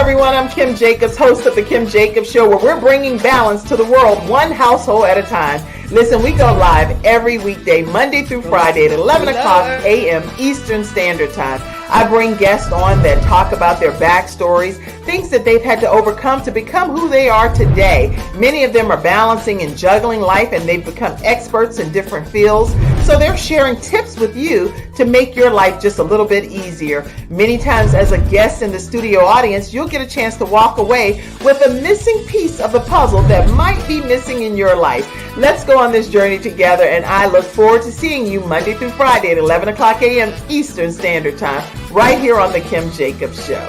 everyone. I'm Kim Jacobs, host of The Kim Jacobs Show, where we're bringing balance to the world, one household at a time. Listen, we go live every weekday, Monday through Friday at 11 o'clock AM Eastern Standard Time. I bring guests on that talk about their backstories, things that they've had to overcome to become who they are today. Many of them are balancing and juggling life, and they've become experts in different fields. So they're sharing tips with you to make your life just a little bit easier. Many times as a guest in the studio audience, you'll get a chance to walk away with a missing piece of the puzzle that might be missing in your life. Let's go on this journey together, and I look forward to seeing you Monday through Friday at 11 o'clock a.m. Eastern Standard Time, right here on The Kim Jacobs Show.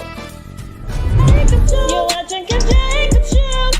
You're watching Kim Jacobs Show.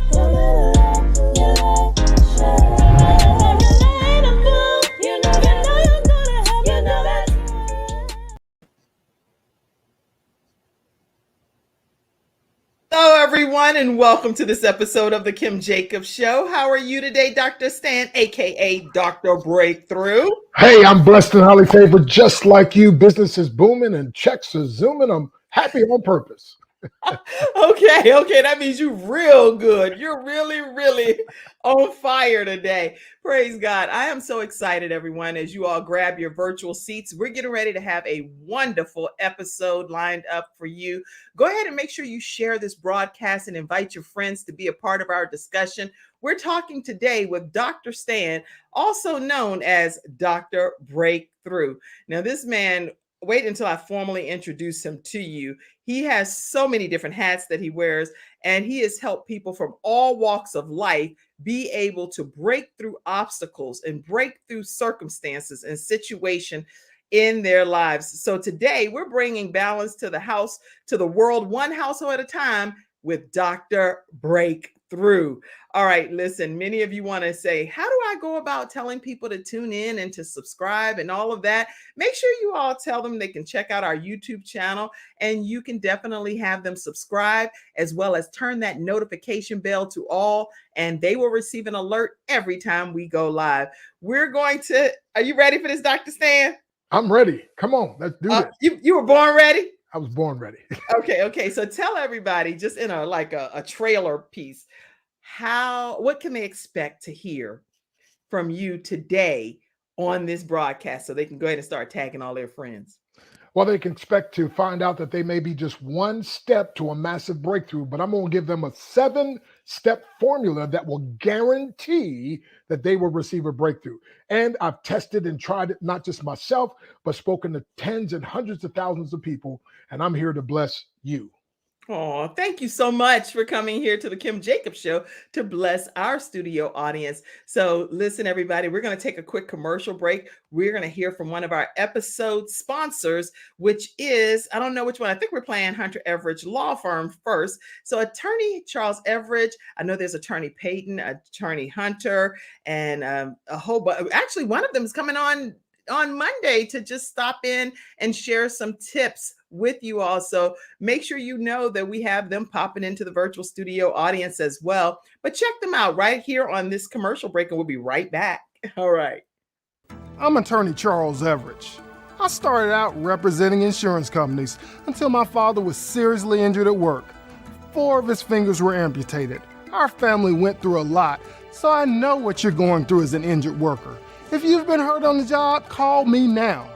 Hello, everyone, and welcome to this episode of The Kim Jacobs Show. How are you today, Dr. Stan, a.k.a. Dr. Breakthrough? Hey, I'm blessed and highly favored, just like you. Business is booming and checks are zooming. I'm happy on purpose. Okay, that means you're real good. You're really on fire today. Praise God. I am so excited, everyone, as you all grab your virtual seats. We're getting ready to have a wonderful episode lined up for you. Go ahead and make sure you share this broadcast and invite your friends to be a part of our discussion. We're talking today with Dr. Stan, also known as Dr. Breakthrough. Now, this man, wait until I formally introduce him to you. He has so many different hats that he wears, and he has helped people from all walks of life be able to break through obstacles and break through circumstances and situations in their lives. So today we're bringing balance to the world, one household at a time with Dr. Breakthrough. All right, listen, many of you want to say, how do I go about telling people to tune in and to subscribe and all of that? Make sure you all tell them they can check out our YouTube channel, and you can definitely have them subscribe, as well as turn that notification bell to all, and they will receive an alert every time we go live. Are you ready for this, Dr. Stan? I'm ready. Come on, let's do this. You were born ready? I was born ready. Okay. So tell everybody, just in a trailer piece, what can they expect to hear from you today on this broadcast, so they can go ahead and start tagging all their friends? Well, they can expect to find out that they may be just one step to a massive breakthrough, but I'm going to give them a 7-step formula that will guarantee that they will receive a breakthrough. And I've tested and tried it, not just myself, but spoken to tens and hundreds of thousands of people, and I'm here to bless you. Oh, thank you so much for coming here to the Kim Jacobs Show to bless our studio audience. So listen, everybody, we're going to take a quick commercial break. We're going to hear from one of our episode sponsors, which is, I don't know which one. I think we're playing Hunter Everidge Law Firm first. So attorney Charles Everidge, I know there's attorney Peyton, attorney Hunter, and a whole bunch. Actually, one of them is coming on Monday to just stop in and share some tips with you all. So make sure you know that we have them popping into the virtual studio audience as well. But check them out right here on this commercial break, and we'll be right back. All right. I'm attorney Charles Everidge. I started out representing insurance companies until my father was seriously injured at work. 4 of his fingers were amputated. Our family went through a lot, so I know what you're going through as an injured worker. If you've been hurt on the job, call me now.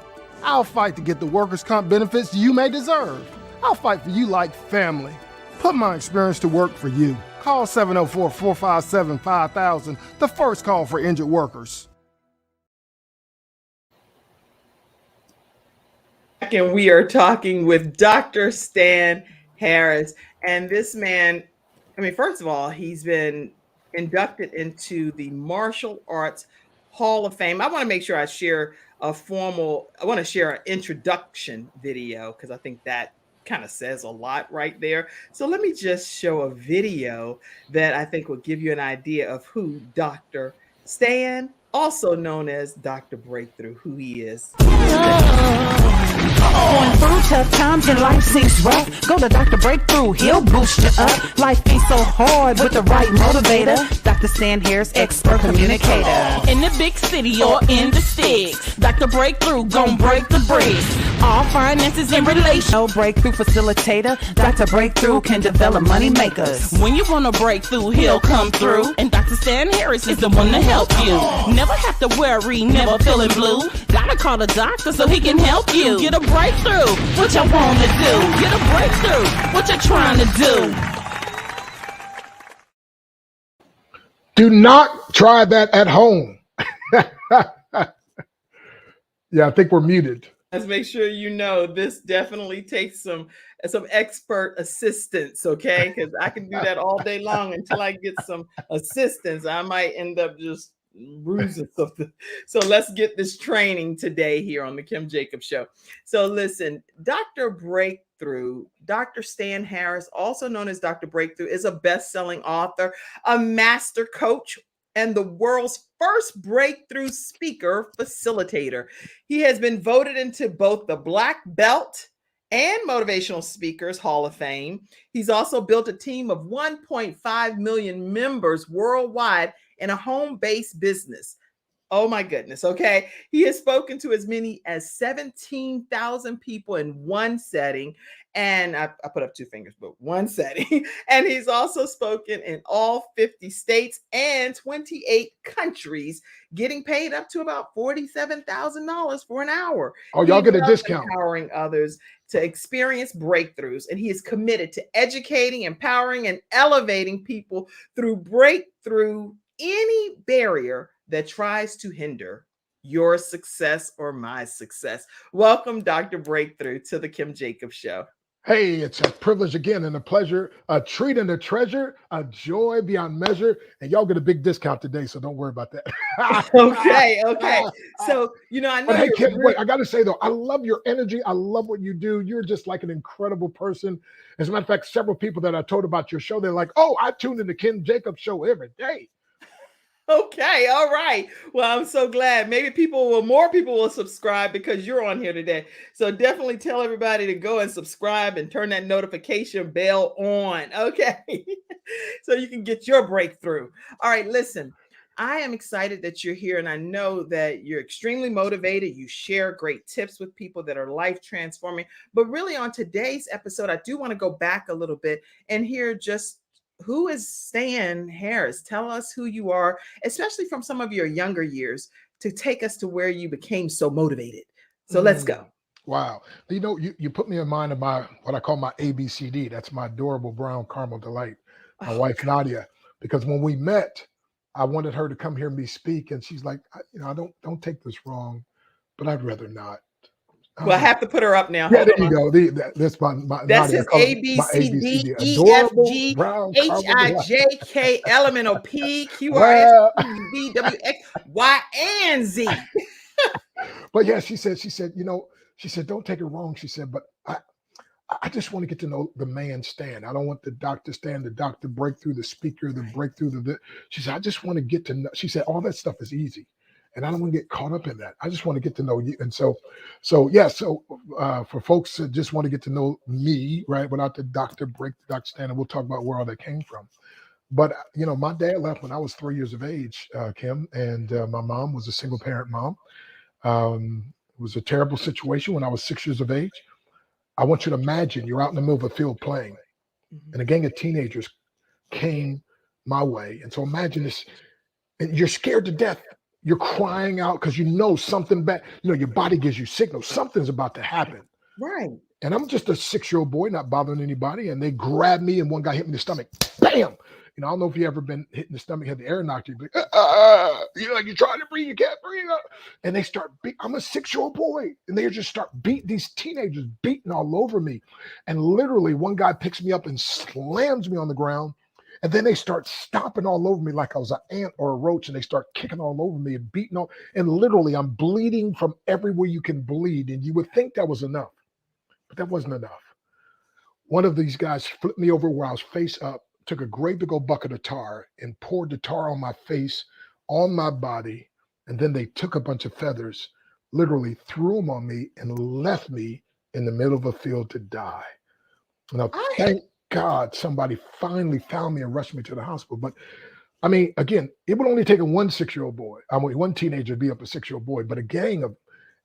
I'll fight to get the workers' comp benefits you may deserve. I'll fight for you like family. Put my experience to work for you. Call 704-457-5000, the first call for injured workers. And we are talking with Dr. Stan Harris. And this man, first of all, he's been inducted into the Martial Arts Hall of Fame. I want to make sure I share an introduction video, because I think that kind of says a lot right there. So let me just show a video that I think will give you an idea of who Dr. Stan, also known as Dr. Breakthrough, who he is. Going through tough times and life seems rough, go to Dr. Breakthrough, he'll boost you up. Life ain't so hard with the right motivator. Dr. Stan Harris, expert communicator. In the big city or in the sticks, Dr. Breakthrough gon' break the bricks. All finances and relations. No breakthrough facilitator. Dr. Breakthrough can develop money makers. When you want a breakthrough, he'll come through. And Dr. Stan Harris is the one to help you. Never have to worry, never feeling blue. Gotta call the doctor so he can help you. Get a breakthrough, what you wanna do. Get a breakthrough, what you trying to do. Do not try that at home. Yeah, I think we're muted. Let's make sure you know this definitely takes some expert assistance, okay? Because I can do that all day long until I get some assistance. I might end up just losing something. So let's get this training today here on the Kim Jacobs Show. So listen, Dr. Breakthrough, Dr. Stan Harris, also known as Dr. Breakthrough, is a best-selling author, a master coach, and the world's first breakthrough speaker facilitator. He has been voted into both the Black Belt and Motivational Speakers Hall of Fame. He's also built a team of 1.5 million members worldwide in a home-based business. Oh my goodness, okay? He has spoken to as many as 17,000 people in one setting. And I put up two fingers, but one setting. And he's also spoken in all 50 states and 28 countries, getting paid up to about $47,000 for an hour. Oh, y'all get a discount. Empowering others to experience breakthroughs. And he is committed to educating, empowering, and elevating people through breakthrough any barrier that tries to hinder your success or my success. Welcome, Dr. Breakthrough, to the Kim Jacobs Show. Hey, it's a privilege again and a pleasure, a treat and a treasure, a joy beyond measure. And y'all get a big discount today, so don't worry about that. Okay. So, I know. But hey, Kim, wait, I got to say, though, I love your energy. I love what you do. You're just like an incredible person. As a matter of fact, several people that I told about your show, they're like, oh, I tune in the Kim Jacobs Show every day. Okay, all right. Well, I'm so glad. Maybe more people will subscribe because you're on here today. So definitely tell everybody to go and subscribe and turn that notification bell on. Okay. So you can get your breakthrough. All right, listen. I am excited that you're here, and I know that you're extremely motivated. You share great tips with people that are life transforming. But really, on today's episode, I do want to go back a little bit and hear just who is Stan Harris? Tell us who you are, especially from some of your younger years, to take us to where you became so motivated. So let's go. Wow. You put me in mind of what I call my ABCD. That's my adorable brown caramel delight, my wife, Nadia. Because when we met, I wanted her to come hear me speak. And she's like, I don't take this wrong, but I'd rather not. Well, I have to put her up now. Yeah, there you go. That's that's his A, B, C, D, E, F, G, H, I, J, K, L, M, N, O, P, Q, R, S, T, U, V, W, X, Y, and Z. But yeah, she said, don't take it wrong. She said, but I just want to get to know the man Stan. I don't want the Dr. Stan, the Dr. Breakthrough, the speaker, the breakthrough. She said, I just want to get to know. She said, all that stuff is easy. And I don't want to get caught up in that. I just want to get to know you. And so for folks that just want to get to know me, right, without the Dr. Stan, and we'll talk about where all that came from. But, my dad left when I was 3 years of age, Kim, and my mom was a single parent mom. It was a terrible situation when I was 6 years of age. I want you to imagine you're out in the middle of a field playing, and a gang of teenagers came my way. And so imagine this, and you're scared to death. You're crying out because something bad. Your body gives you signals. Something's about to happen. Right. And I'm just a 6-year-old boy, not bothering anybody. And they grabbed me, and one guy hit me in the stomach. Bam! I don't know if you ever been hit in the stomach, had the air knocked you. Like, you're trying to breathe, you can't breathe. And they start I'm a 6-year-old boy. And they just start these teenagers beating all over me. And literally one guy picks me up and slams me on the ground. And then they start stomping all over me like I was an ant or a roach, and they start kicking all over me and beating on. And literally, I'm bleeding from everywhere you can bleed. And you would think that was enough, but that wasn't enough. One of these guys flipped me over where I was face up, took a great big old bucket of tar and poured the tar on my face, on my body. And then they took a bunch of feathers, literally threw them on me and left me in the middle of a field to die. Now, I thank God somebody finally found me and rushed me to the hospital. But I mean, again, it would only take a one 6-year-old boy, one teenager to be up a 6-year-old boy, but a gang of,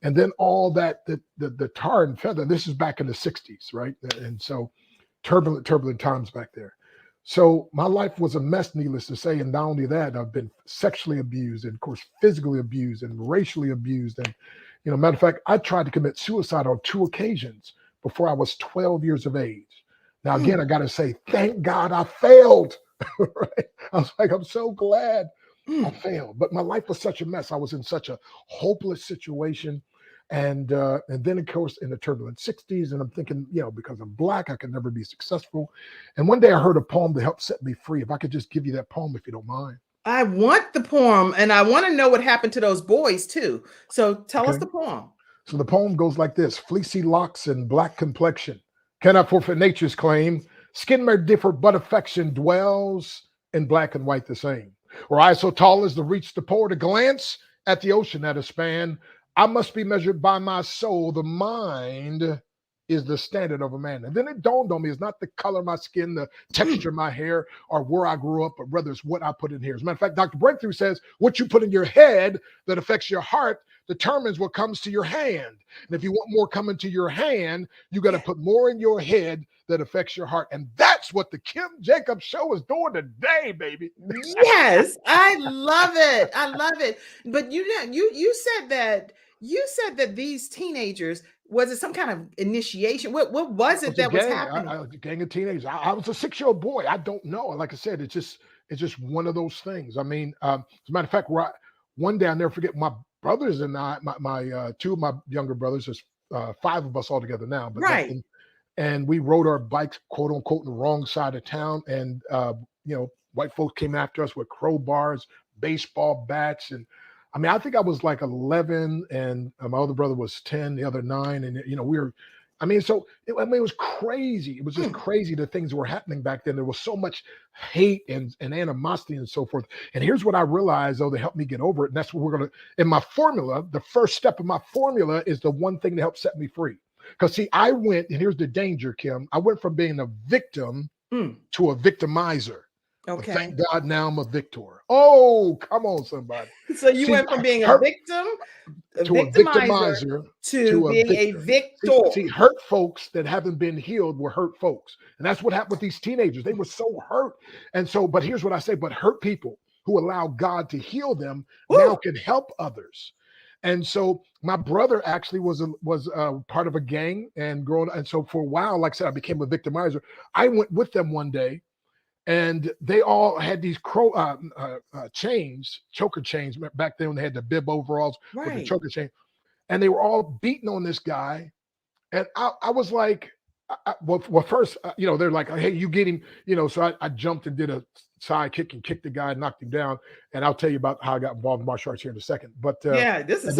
and then all that, the tar and feather. This is back in the 60s, right? And so turbulent times back there. So my life was a mess, needless to say. And not only that, I've been sexually abused and, of course, physically abused and racially abused. And, matter of fact, I tried to commit suicide on 2 occasions before I was 12 years of age. Now, again, I got to say, thank God I failed. Right? I was like, I'm so glad I failed. But my life was such a mess. I was in such a hopeless situation. And then, of course, in the turbulent 60s, and I'm thinking, because I'm Black, I can never be successful. And one day I heard a poem to help set me free. If I could just give you that poem, if you don't mind. I want the poem, and I want to know what happened to those boys too. So tell us the poem. So the poem goes like this: fleecy locks and black complexion cannot forfeit nature's claim. Skin may differ, but affection dwells in black and white the same. Or eyes so tall as to reach the port, a glance at the ocean at a span. I must be measured by my soul. The mind is the standard of a man. And then it dawned on me, it's not the color of my skin, the texture of my hair, or where I grew up, but rather it's what I put in here. As a matter of fact, Dr. Breakthrough says, what you put in your head that affects your heart determines what comes to your hand. And if you want more coming to your hand, you got to put more in your head that affects your heart. And that's what the Kim Jacobs Show is doing today, baby. Yes, I love it. I love it. But you said that these teenagers, was it some kind of initiation? What was it that was happening? I was a gang of teenagers. I was a 6-year-old boy. I don't know. Like I said, it's just one of those things. I mean, as a matter of fact, one day I'll never forget, my brothers and I, my 2 of my younger brothers, there's 5 of us all together now, but right. And we rode our bikes, quote unquote, in the wrong side of town. And, white folks came after us with crowbars, baseball bats. And I mean, I think I was like 11 and my other brother was 10, the other 9. And, it was crazy. It was just crazy, the things that were happening back then. There was so much hate and animosity and so forth. And here's what I realized, though, to help me get over it. And that's what we're going to, in my formula, the first step of my formula is the one thing to help set me free. Because see, I went, and here's the danger, Kim. I went from being a victim to a victimizer. Okay. But thank God now I'm a victor. Oh, come on, somebody. So you went from being a victim, a victimizer to being a victor. See, hurt folks that haven't been healed were hurt folks. And that's what happened with these teenagers. They were so hurt. And so, but here's what I say, but hurt people who allow God to heal them now can help others. And so my brother actually was part of a gang and growing. And so for a while, like I said, I became a victimizer. I went with them one day, and they all had these chains, choker chains. Back then, they had the bib overalls with the choker chain, and they were all beating on this guy. And I was like, first, they're like, hey, you get him, so I jumped and did a side kick and kicked the guy, knocked him down. And I'll tell you about how I got involved in martial arts here in a second. But this is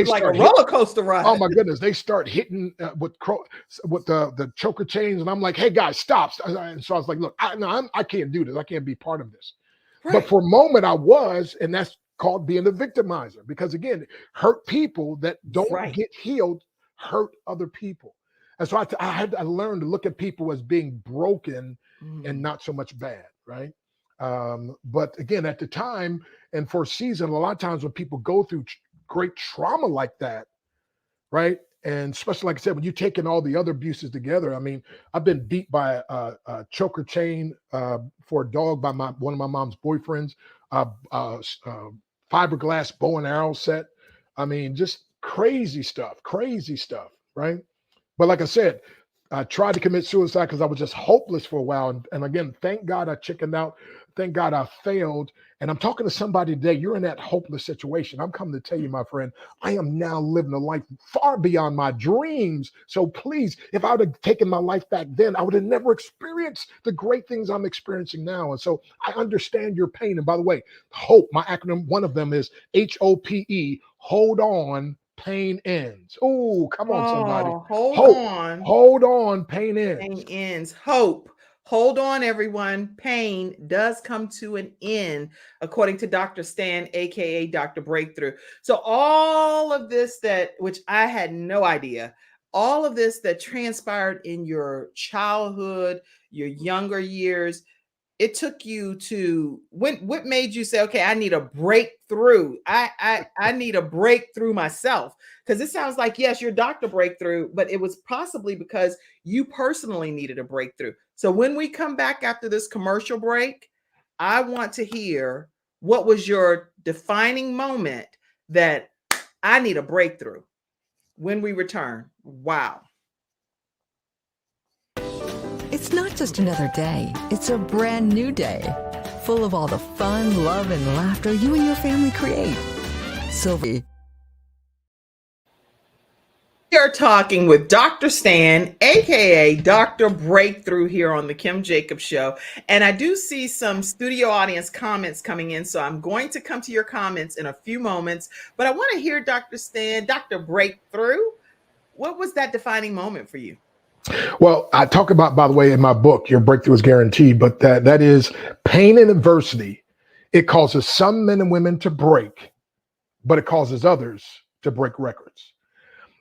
like a roller coaster ride. Oh my goodness. They start hitting with the choker chains. And I'm like, hey guys, stop. And so I was like, look, I can't do this. I can't be part of this. Right. But for a moment I was, and that's called being a victimizer, because again, hurt people that don't get healed hurt other people. And so I had to learn to look at people as being broken and not so much bad, right? But again, at the time and for a season, a lot of times when people go through great trauma like that, right? And especially, like I said, when you're taking all the other abuses together, I mean, I've been beat by a choker chain for a dog by one of my mom's boyfriends, fiberglass bow and arrow set. I mean, just crazy stuff, right? But like I said, I tried to commit suicide because I was just hopeless for a while. And again, thank God I chickened out. Thank God I failed. And I'm talking to somebody today. You're in that hopeless situation. I'm coming to tell you, my friend, I am now living a life far beyond my dreams. So please, if I would have taken my life back then, I would have never experienced the great things I'm experiencing now. And so I understand your pain. And by the way, HOPE, my acronym, one of them is HOPE, hold on. Pain ends. Oh, come on, somebody. Hold on. Pain ends. Pain ends. Hope. Hold on, everyone. Pain does come to an end, according to Dr. Stan, aka Dr. Breakthrough. So all of this which I had no idea, all of this that transpired in your childhood, your younger years, it took you to what made you say, okay, I need a breakthrough. I need a breakthrough myself. Because it sounds like, yes, your doctor breakthrough, but it was possibly because you personally needed a breakthrough. So when we come back after this commercial break, I want to hear what was your defining moment that I need a breakthrough. When we return, wow. It's not just another day, it's a brand new day, full of all the fun, love, and laughter you and your family create. Sylvie. We are talking with Dr. Stan, aka Dr. Breakthrough, here on the Kim Jacobs Show. And I do see some studio audience comments coming in, so I'm going to come to your comments in a few moments. But I want to hear Dr. Stan, Dr. Breakthrough. What was that defining moment for you? Well, I talk about, by the way, in my book, Your Breakthrough is Guaranteed, but that is pain and adversity. It causes some men and women to break, but it causes others to break records.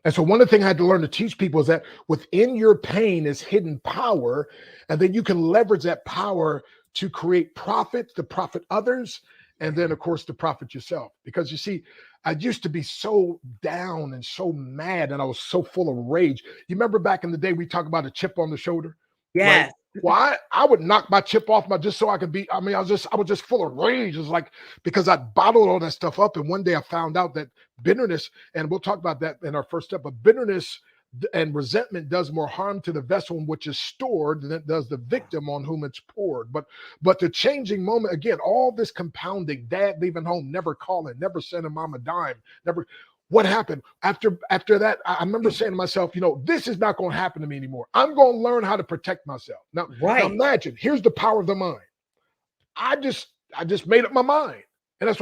And so one of the things I had to learn to teach people is that within your pain is hidden power, and then you can leverage that power to create profit, to profit others, and then, of course, to profit yourself. Because you see, I used to be so down and so mad, and I was so full of rage. You remember back in the day, we talk about a chip on the shoulder? Yes. Right? Well, I would knock my chip off just so I could be, I was just full of rage. It was like, because I bottled all that stuff up. And one day I found out that bitterness, and we'll talk about that in our first step, but bitterness and resentment does more harm to the vessel in which is stored than it does the victim on whom it's poured. But the changing moment, again, all this compounding, dad leaving home, never calling, never sending mom a dime, never. What happened after that? I remember saying to myself, this is not going to happen to me anymore. I'm going to learn how to protect myself. Now imagine, here's the power of the mind. I just made up my mind. And this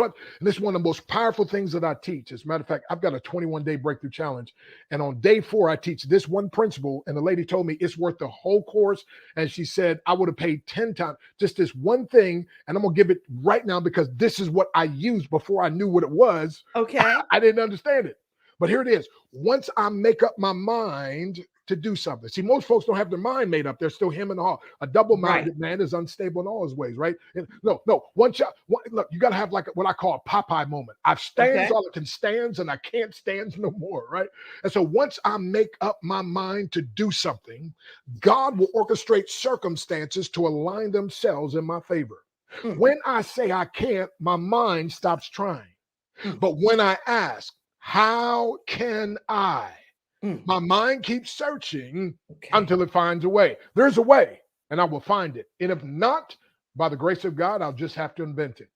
is one of the most powerful things that I teach. As a matter of fact, I've got a 21-day breakthrough challenge. And on day 4, I teach this one principle. And the lady told me it's worth the whole course. And she said, I would have paid 10 times, just this one thing. And I'm going to give it right now because this is what I used before I knew what it was. Okay. I didn't understand it. But here it is. Once I make up my mind to do something. See, most folks don't have their mind made up. They're still him and haw. A double-minded man is unstable in all his ways, right? And no. Look, you got to have like what I call a Popeye moment. I've stands all I can stands, and I can't stands no more, right? And so once I make up my mind to do something, God will orchestrate circumstances to align themselves in my favor. When I say I can't, my mind stops trying. But when I ask, how can I? My mind keeps searching until it finds a way. There's a way, and I will find it. And if not, by the grace of God, I'll just have to invent it.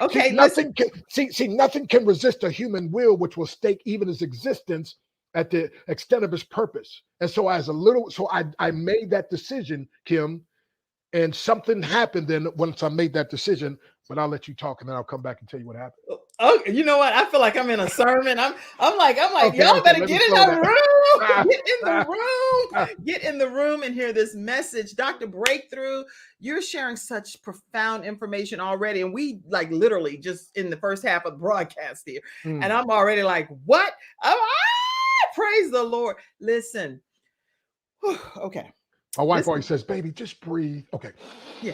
Okay, nothing can resist a human will, which will stake even his existence at the extent of his purpose. And so I made that decision, Kim, and something happened then once I made that decision. But I'll let you talk, and then I'll come back and tell you what happened. Oh, you know what? I feel like I'm in a sermon. I'm like, y'all better get in the room. Get in the room. Get in the room and hear this message. Dr. Breakthrough, you're sharing such profound information already. And we like literally just in the first half of the broadcast here. And I'm already like, what? Praise the Lord. Listen. Okay. My wife always says, baby, just breathe. Okay. Yeah.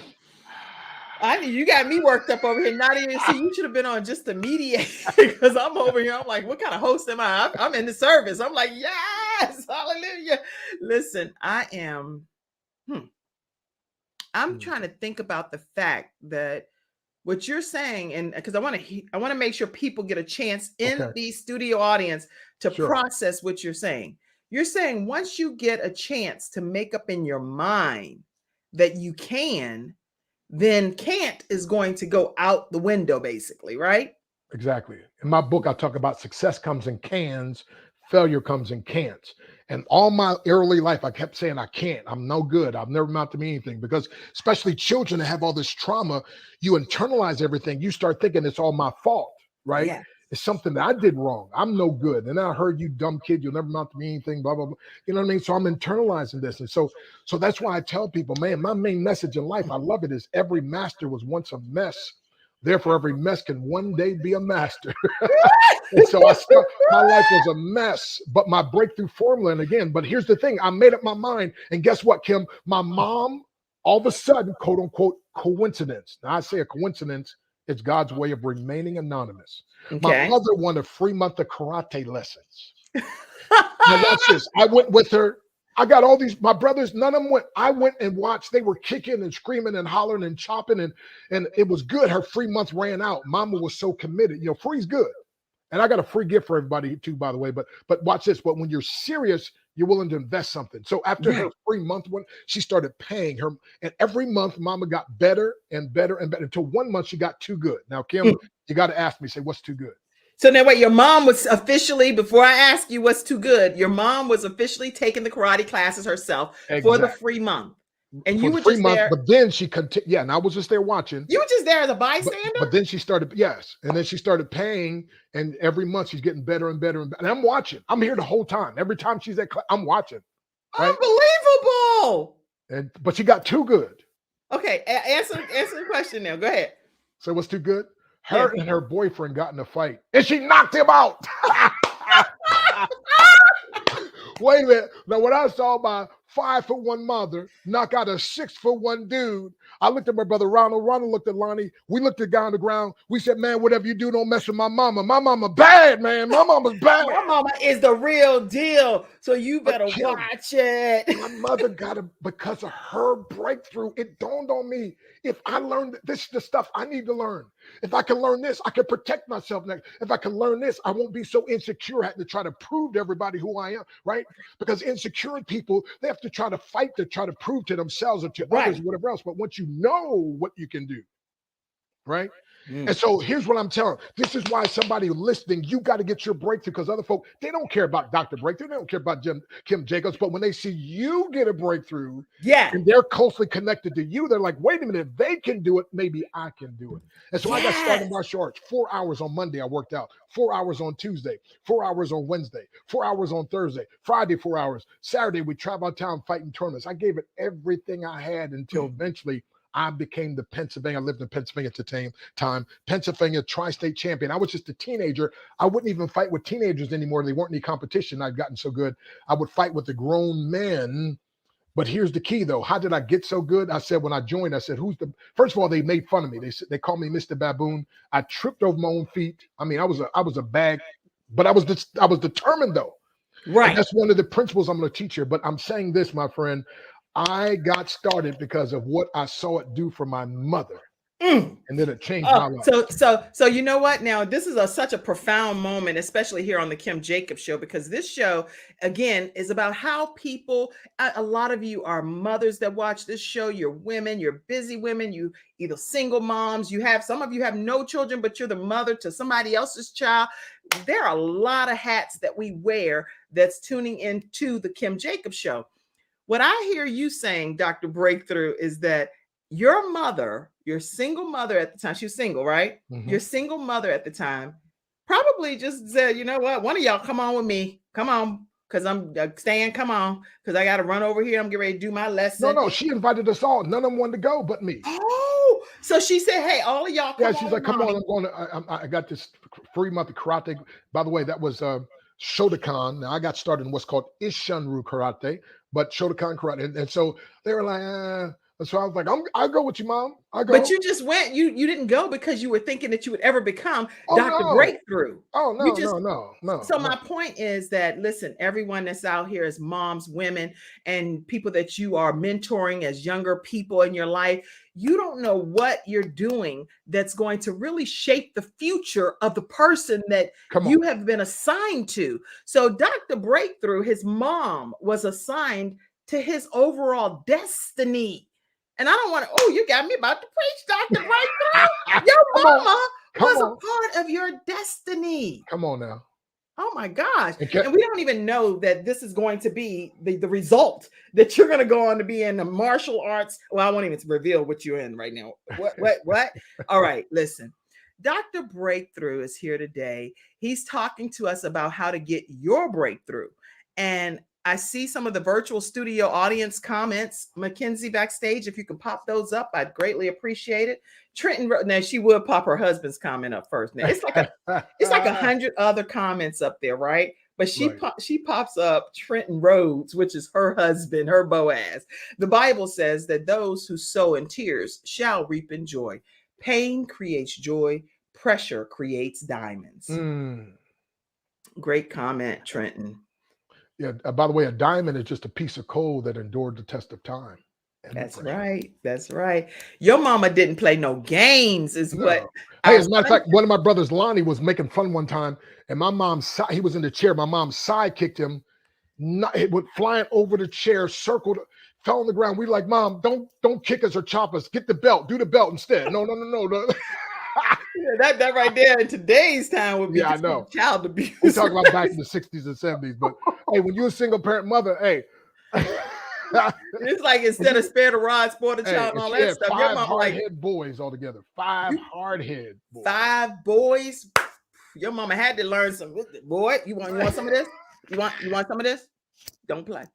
You got me worked up over here. Not even see. You should have been on just to mediate because I'm over here. I'm like, what kind of host am I? I'm in the service. I'm like, yes, hallelujah. Listen, I'm trying to think about the fact that what you're saying, and because I want to make sure people get a chance in the studio audience to process what you're saying. You're saying once you get a chance to make up in your mind that you can, then can't is going to go out the window, basically, right? Exactly. In my book, I talk about success comes in cans, failure comes in can'ts. And all my early life, I kept saying, I can't, I'm no good, I've never amounted to me anything. Because especially children that have all this trauma, you internalize everything. You start thinking it's all my fault, right? Yeah. It's something that I did wrong. I'm no good. And then I heard, you dumb kid, you'll never amount to me anything, blah, blah, blah. You know what I mean? So I'm internalizing this. And so that's why I tell people, man, my main message in life, I love it, is every master was once a mess, Therefore, every mess can one day be a master. And so my life was a mess, but my breakthrough formula, and again, but here's the thing, I made up my mind. And guess what, Kim? My mom, all of a sudden, quote unquote, coincidence. Now I say a coincidence, it's God's way of remaining anonymous. My mother wanted a free month of karate lessons. Now watch this. I went with her. I got all these, my brothers, none of them went. I went and watched. They were kicking and screaming and hollering and chopping, and it was good. Her free month ran out. Mama was so committed. You know, free's good. And I got a free gift for everybody too, by the way. But watch this. But when you're serious, you're willing to invest something. So after her free month one, she started paying her. And every month, Mama got better and better and better until 1 month she got too good. Now, Kim, you got to ask me, say, what's too good? So now wait, your mom was officially, before I ask you what's too good, your mom was officially taking the karate classes herself for the free month. And for you were just there. But then she continued. Yeah, and I was just there watching. You were just there as a bystander? But then she started, yes. And then she started paying. And every month she's getting better and better. And I'm watching. I'm here the whole time. Every time she's at class, I'm watching. Right? Unbelievable. But she got too good. Okay, answer the question now. Go ahead. So what's too good? Her and her boyfriend got in a fight, and she knocked him out. Wait a minute. Now, when I saw my 5'1" mother knock out a 6'1" dude, I looked at my brother Ronald. Ronald looked at Lonnie. We looked at the guy on the ground. We said, man, whatever you do, don't mess with my mama. My mama bad, man. My mama's bad. My mama is the real deal. So you better watch it. My mother got it because of her breakthrough. It dawned on me, if I learned this is the stuff I need to learn. If I can learn this, I can protect myself next. If I can learn this, I won't be so insecure having to try to prove to everybody who I am, right? Because insecure people, they have to try to fight to try to prove to themselves or to others or whatever else. But once you know what you can do, right? And so here's what I'm telling. This is why somebody listening, you got to get your breakthrough, because other folk, they don't care about Dr. Breakthrough. They don't care about Kim Jacobs. But when they see you get a breakthrough, and they're closely connected to you, they're like, wait a minute, if they can do it, maybe I can do it. And so I got started in martial arts. 4 hours on Monday, I worked out. 4 hours on Tuesday. 4 hours on Wednesday. 4 hours on Thursday. Friday, 4 hours. Saturday, we travel out town fighting tournaments. I gave it everything I had until eventually I became the Pennsylvania. I lived in Pennsylvania at the time. Pennsylvania tri-state champion. I was just a teenager. I wouldn't even fight with teenagers anymore. They weren't any competition. I'd gotten so good. I would fight with the grown men. But here's the key, though. How did I get so good? I said, when I joined, I said, first of all, they made fun of me. They called me Mr. Baboon. I tripped over my own feet. I mean, I was a bag, but I was determined, though. Right. And that's one of the principles I'm going to teach here. But I'm saying this, my friend. I got started because of what I saw it do for my mother. And then it changed my life. So you know what? Now, this is such a profound moment, especially here on the Kim Jacobs Show, because this show, again, is about how people, a lot of you are mothers that watch this show. You're women, you're busy women, you either single moms, some of you have no children, but you're the mother to somebody else's child. There are a lot of hats that we wear that's tuning into the Kim Jacobs Show. What I hear you saying, Dr. Breakthrough, is that your mother, your single mother at the time, she was single, right? Your single mother at the time probably just said, you know what? One of y'all come on with me. Come on, because I'm staying. Come on, because I got to run over here. I'm getting ready to do my lesson. No, she invited us all. None of them wanted to go but me. Oh, so she said, hey, all of y'all come on. Yeah, she's like, come on. I'm going to, I got this free month of karate. By the way, that was Shotokan. Now I got started in what's called Isshinryu karate, but Shotokan karate. And so they were like, so I was like, I'll go with you, Mom. I'll go. But you just went, you didn't go because you were thinking that you would ever become Dr. Breakthrough. Oh, no. So my point is that, listen, everyone that's out here is moms, women, and people that you are mentoring as younger people in your life. You don't know what you're doing that's going to really shape the future of the person that you have been assigned to. So Dr. Breakthrough, his mom was assigned to his overall destiny. And I don't want to, you got me about to preach, Dr. Breakthrough. Your mama was a part of your destiny. Come on now. Oh my gosh. And we don't even know that this is going to be the result that you're going to go on to be in the martial arts. Well, I won't even reveal what you're in right now. What? All right, listen. Dr. Breakthrough is here today. He's talking to us about how to get your breakthrough. And I see some of the virtual studio audience comments. Mackenzie backstage, if you can pop those up, I'd greatly appreciate it. Trenton, now she would pop her husband's comment up first. Now it's like 100 other comments up there, right? But she pops up Trenton Rhodes, which is her husband, her Boaz. The Bible says that those who sow in tears shall reap in joy. Pain creates joy. Pressure creates diamonds. Great comment, Trenton. Yeah. By the way, a diamond is just a piece of coal that endured the test of time. That's right. That's right. Your mama didn't play no games, is what. Hey, as a matter of fact, one of my brothers, Lonnie, was making fun one time, and my mom's he was in the chair. My mom side kicked him. It went flying over the chair, circled, fell on the ground. We like, Mom, don't kick us or chop us. Get the belt. Do the belt instead. No. Yeah, that right there in today's time would be I know. Child abuse. We talk about back in the 60s and 70s, but hey, when you're a single parent mother, hey. It's like instead of spare the rod, sport the child, and all that stuff. Five hard-head boys altogether. 5 hard-head boys. 5 boys. Your mama had to learn some. Boy, you want some of this? You want some of this? Don't play.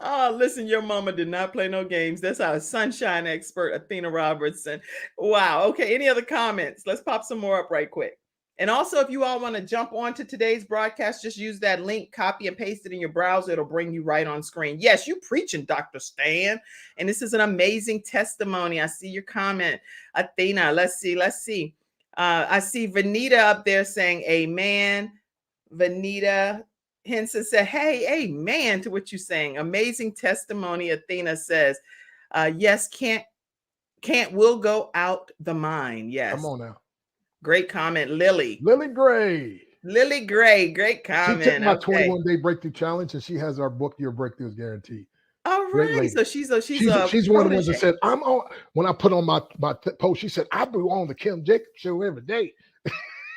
Oh, listen, your mama did not play no games. That's our sunshine expert, Athena Robertson. Wow. Okay. Any other comments? Let's pop some more up right quick. And also, if you all want to jump onto today's broadcast, just use that link, copy and paste it in your browser. It'll bring you right on screen. Yes, you preaching, Dr. Stan. And this is an amazing testimony. I see your comment, Athena. Let's see. I see Vanita up there saying amen. Vanita Henson said, hey, amen to what you're saying. Amazing testimony, Athena says. Yes, can't will go out the mind. Yes. Come on now. Great comment, Lily Gray. Great comment. She took my 21-day breakthrough challenge, and she has our book, Your Breakthrough is Guaranteed. All right. So she's one of the ones that said, I'm on. When I put on my post, she said, I be on the Kim Jacobs show every day.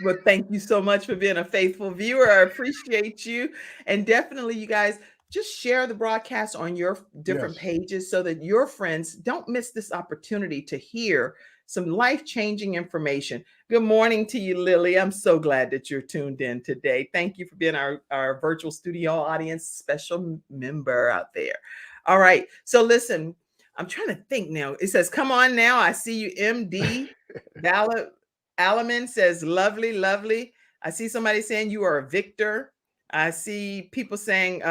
Well, thank you so much for being a faithful viewer. I appreciate you. And definitely, you guys, just share the broadcast on your different pages so that your friends don't miss this opportunity to hear some life-changing information. Good morning to you, Lily. I'm so glad that you're tuned in today. Thank you for being our virtual studio audience special member out there. All right. So listen, I'm trying to think now. It says, come on now. I see you, MD. Alaman says, lovely. I see somebody saying you are a victor. I see people saying,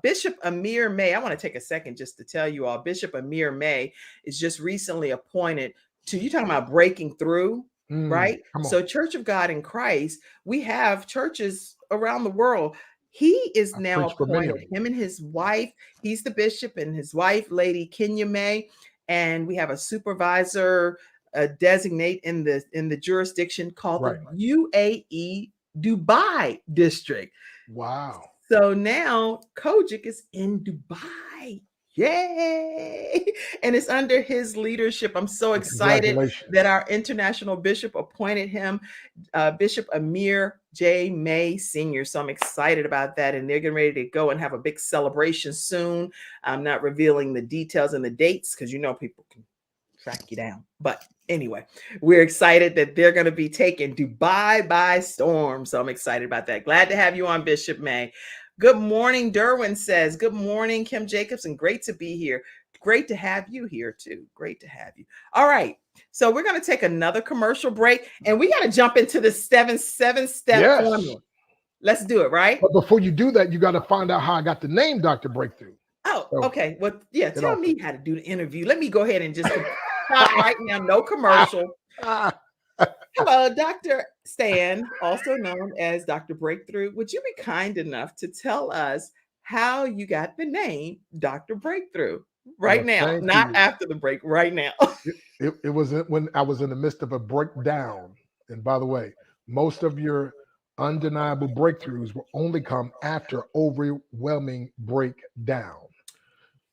Bishop Amir May. I want to take a second just to tell you all, Bishop Amir May is just recently appointed to, you talking about breaking through, right? So Church of God in Christ, we have churches around the world. He is now appointed, him and his wife. He's the bishop and his wife, Lady Kenya May. And we have a supervisor designate in the jurisdiction called the UAE Dubai district. Wow. So now Kojic is in Dubai. Yay. And it's under his leadership. I'm so excited that our international bishop appointed him, Bishop Amir J. May Sr. So I'm excited about that. And they're getting ready to go and have a big celebration soon. I'm not revealing the details and the dates because people can track you down. But anyway, we're excited that they're going to be taking Dubai by storm. So I'm excited about that. Glad to have you on, Bishop May. Good morning, Derwin says. Good morning, Kim Jacobs, and great to be here. Great to have you here too. Great to have you. All right. So we're going to take another commercial break and we got to jump into the 7-step formula. Let's do it, right? But before you do that, you got to find out how I got the name Dr. Breakthrough. Oh, okay. Well, yeah, tell me how to do the interview. Let me go ahead and just stop right now. No commercial. Hello, Dr. Stan, also known as Dr. Breakthrough. Would you be kind enough to tell us how you got the name Dr. Breakthrough now, not after the break, right now? It was when I was in the midst of a breakdown. And by the way, most of your undeniable breakthroughs will only come after overwhelming breakdown.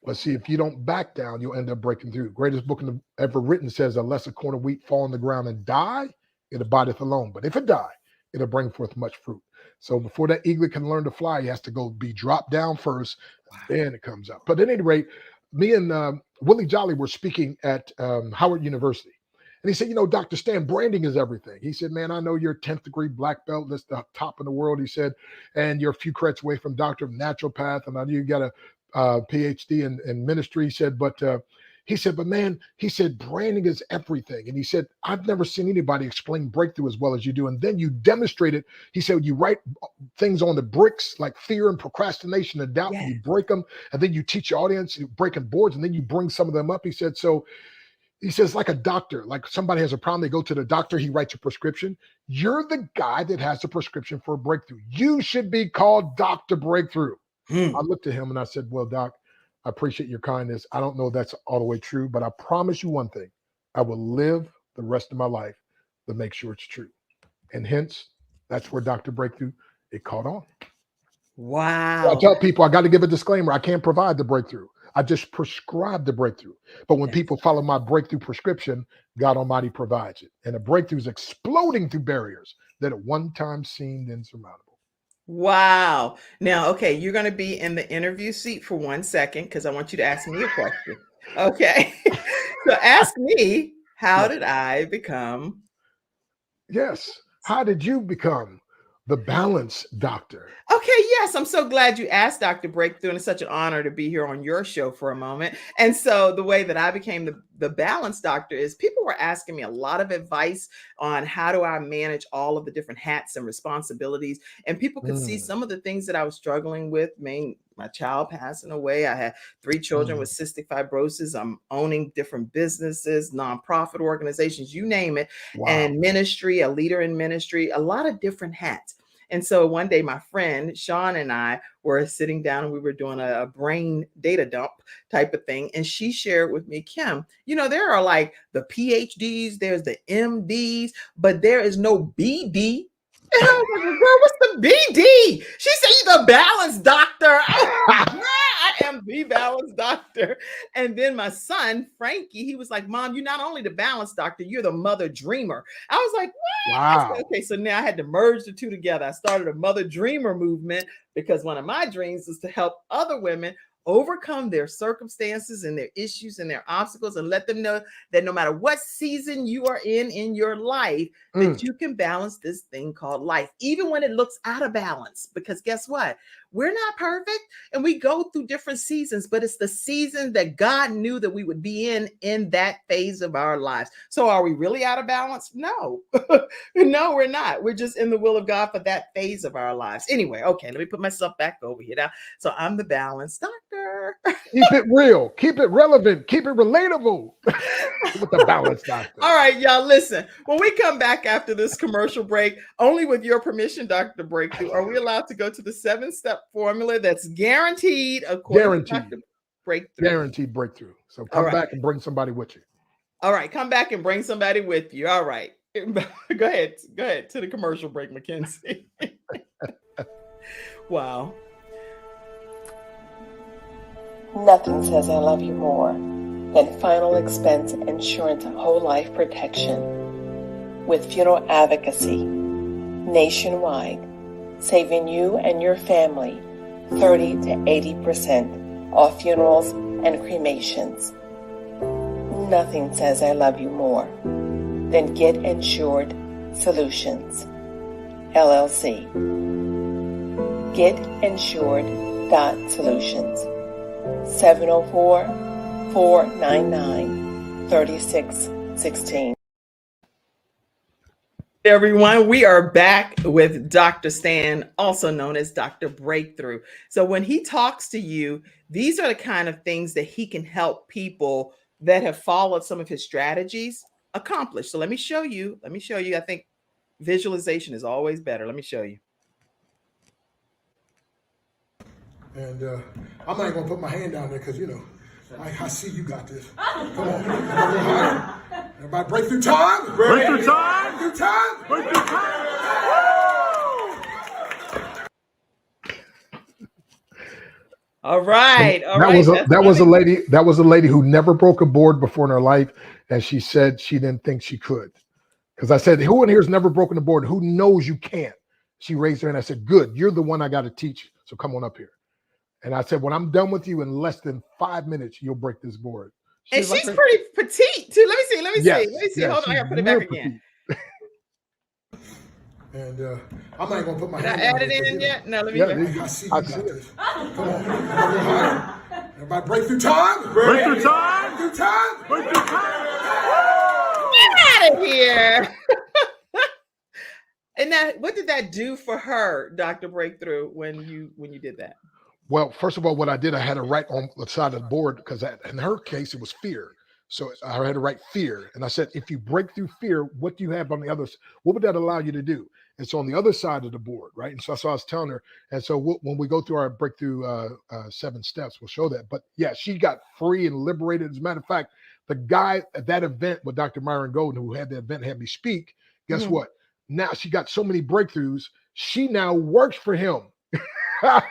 But see, if you don't back down, you'll end up breaking through. Greatest book ever written says, unless a corn of wheat fall on the ground and die, it abideth alone. But if it die, it'll bring forth much fruit. So before that eaglet can learn to fly, he has to go be dropped down first, then it comes up. But at any rate, me and Willie Jolly were speaking at Howard University. And he said, Dr. Stan, branding is everything. He said, man, I know you're 10th degree black belt. That's the top in the world. He said, and you're a few credits away from doctor of naturopath. And I know you got a PhD in ministry. He said, but man, he said, branding is everything. And he said, I've never seen anybody explain breakthrough as well as you do. And then you demonstrate it. He said, you write things on the bricks like fear and procrastination and doubt, and you break them. And then you teach your audience, you breaking boards, and then you bring some of them up. He said, he says, like a doctor, like somebody has a problem, they go to the doctor, he writes a prescription. You're the guy that has a prescription for a breakthrough. You should be called Dr. Breakthrough. I looked at him and I said, well, Doc, I appreciate your kindness. I don't know if that's all the way true, but I promise you one thing. I will live the rest of my life to make sure it's true. And hence, that's where Dr. Breakthrough, it caught on. Wow. I tell people, I got to give a disclaimer. I can't provide the breakthrough. I just prescribe the breakthrough. But when people follow my breakthrough prescription, God Almighty provides it. And a breakthrough is exploding through barriers that at one time seemed insurmountable. Wow. Now, okay, you're going to be in the interview seat for 1 second because I want you to ask me a question. Okay. So ask me, how did I become? Yes. How did you become the balance doctor? Okay, yes, I'm so glad you asked, Dr. Breakthrough, and it's such an honor to be here on your show for a moment. And so the way that I became the balance doctor is people were asking me a lot of advice on how do I manage all of the different hats and responsibilities. And people could see some of the things that I was struggling with. My child passing away. I had 3 children with cystic fibrosis. I'm owning different businesses, nonprofit organizations, you name it, and ministry, a leader in ministry, a lot of different hats. And so one day my friend Sean and I were sitting down and we were doing a brain data dump type of thing. And she shared with me, Kim, there are like the PhDs, there's the MDs, but there is no BD. And I was like, girl, what's the BD? She said, you're the balance doctor. I am the balance doctor. And then my son, Frankie, he was like, Mom, you're not only the balance doctor, you're the mother dreamer. I was like, what? Wow. Said, okay, so now I had to merge the two together. I started a mother dreamer movement because one of my dreams is to help other women overcome their circumstances and their issues and their obstacles and let them know that no matter what season you are in your life, that you can balance this thing called life, even when it looks out of balance. Because guess what? We're not perfect and we go through different seasons, but it's the season that God knew that we would be in that phase of our lives. So are we really out of balance? No, no, we're not. We're just in the will of God for that phase of our lives. Anyway, okay, let me put myself back over here now. So I'm the balance doctor. Keep it real, keep it relevant, keep it relatable with the balance doctor. All right, y'all, listen. When we come back after this commercial break, only with your permission, Dr. Breakthrough, are we allowed to go to the 7-step formula that's guaranteed according to Dr. Breakthrough? Guaranteed breakthrough. So come back and bring somebody with you. All right, come back and bring somebody with you. All right. Go ahead to the commercial break, Mackenzie. Wow. Nothing says I love you more than final expense insurance whole life protection. With funeral advocacy nationwide, saving you and your family 30 to 80% off funerals and cremations. Nothing says I love you more than Get Insured Solutions, LLC. GetInsured.Solutions, 704-499-3616. Everyone, we are back with Dr. Stan, also known as Dr. Breakthrough. So when he talks to you, these are the kind of things that he can help people that have followed some of his strategies accomplish. So let me show you. I think visualization is always better. Let me show you. And I'm not going to put my hand down there because, I see you got this. Come on. Everybody, breakthrough time. Breakthrough time. Breakthrough time. Breakthrough time. All right. That was a lady who never broke a board before in her life, and she said she didn't think she could. Because I said, who in here has never broken a board? Who knows you can't? She raised her hand. I said, good. You're the one I got to teach. So come on up here. And I said, when I'm done with you in less than 5 minutes, you'll break this board. And she's pretty petite too. Let me see. Let me see. Yes, Hold on, I gotta put it back again. And I'm not gonna put my Did I hand add on it in yet? No, let me. I see you guys. Come on. Everybody breakthrough time. Breakthrough time. Breakthrough time. Breakthrough time. Get out of here. And that, what did that do for her, Dr. Breakthrough, when you did that? Well, first of all, what I did, I had to write on the side of the board because in her case, it was fear. So I had to write fear. And I said, if you break through fear, what do you have on the other? What would that allow you to do? And so on the other side of the board, right? And so I was telling her, and so when we go through our breakthrough 7 steps, we'll show that. But yeah, she got free and liberated. As a matter of fact, the guy at that event with Dr. Myron Golden, who had the event, had me speak. Guess what? Now she got so many breakthroughs. She now works for him. Get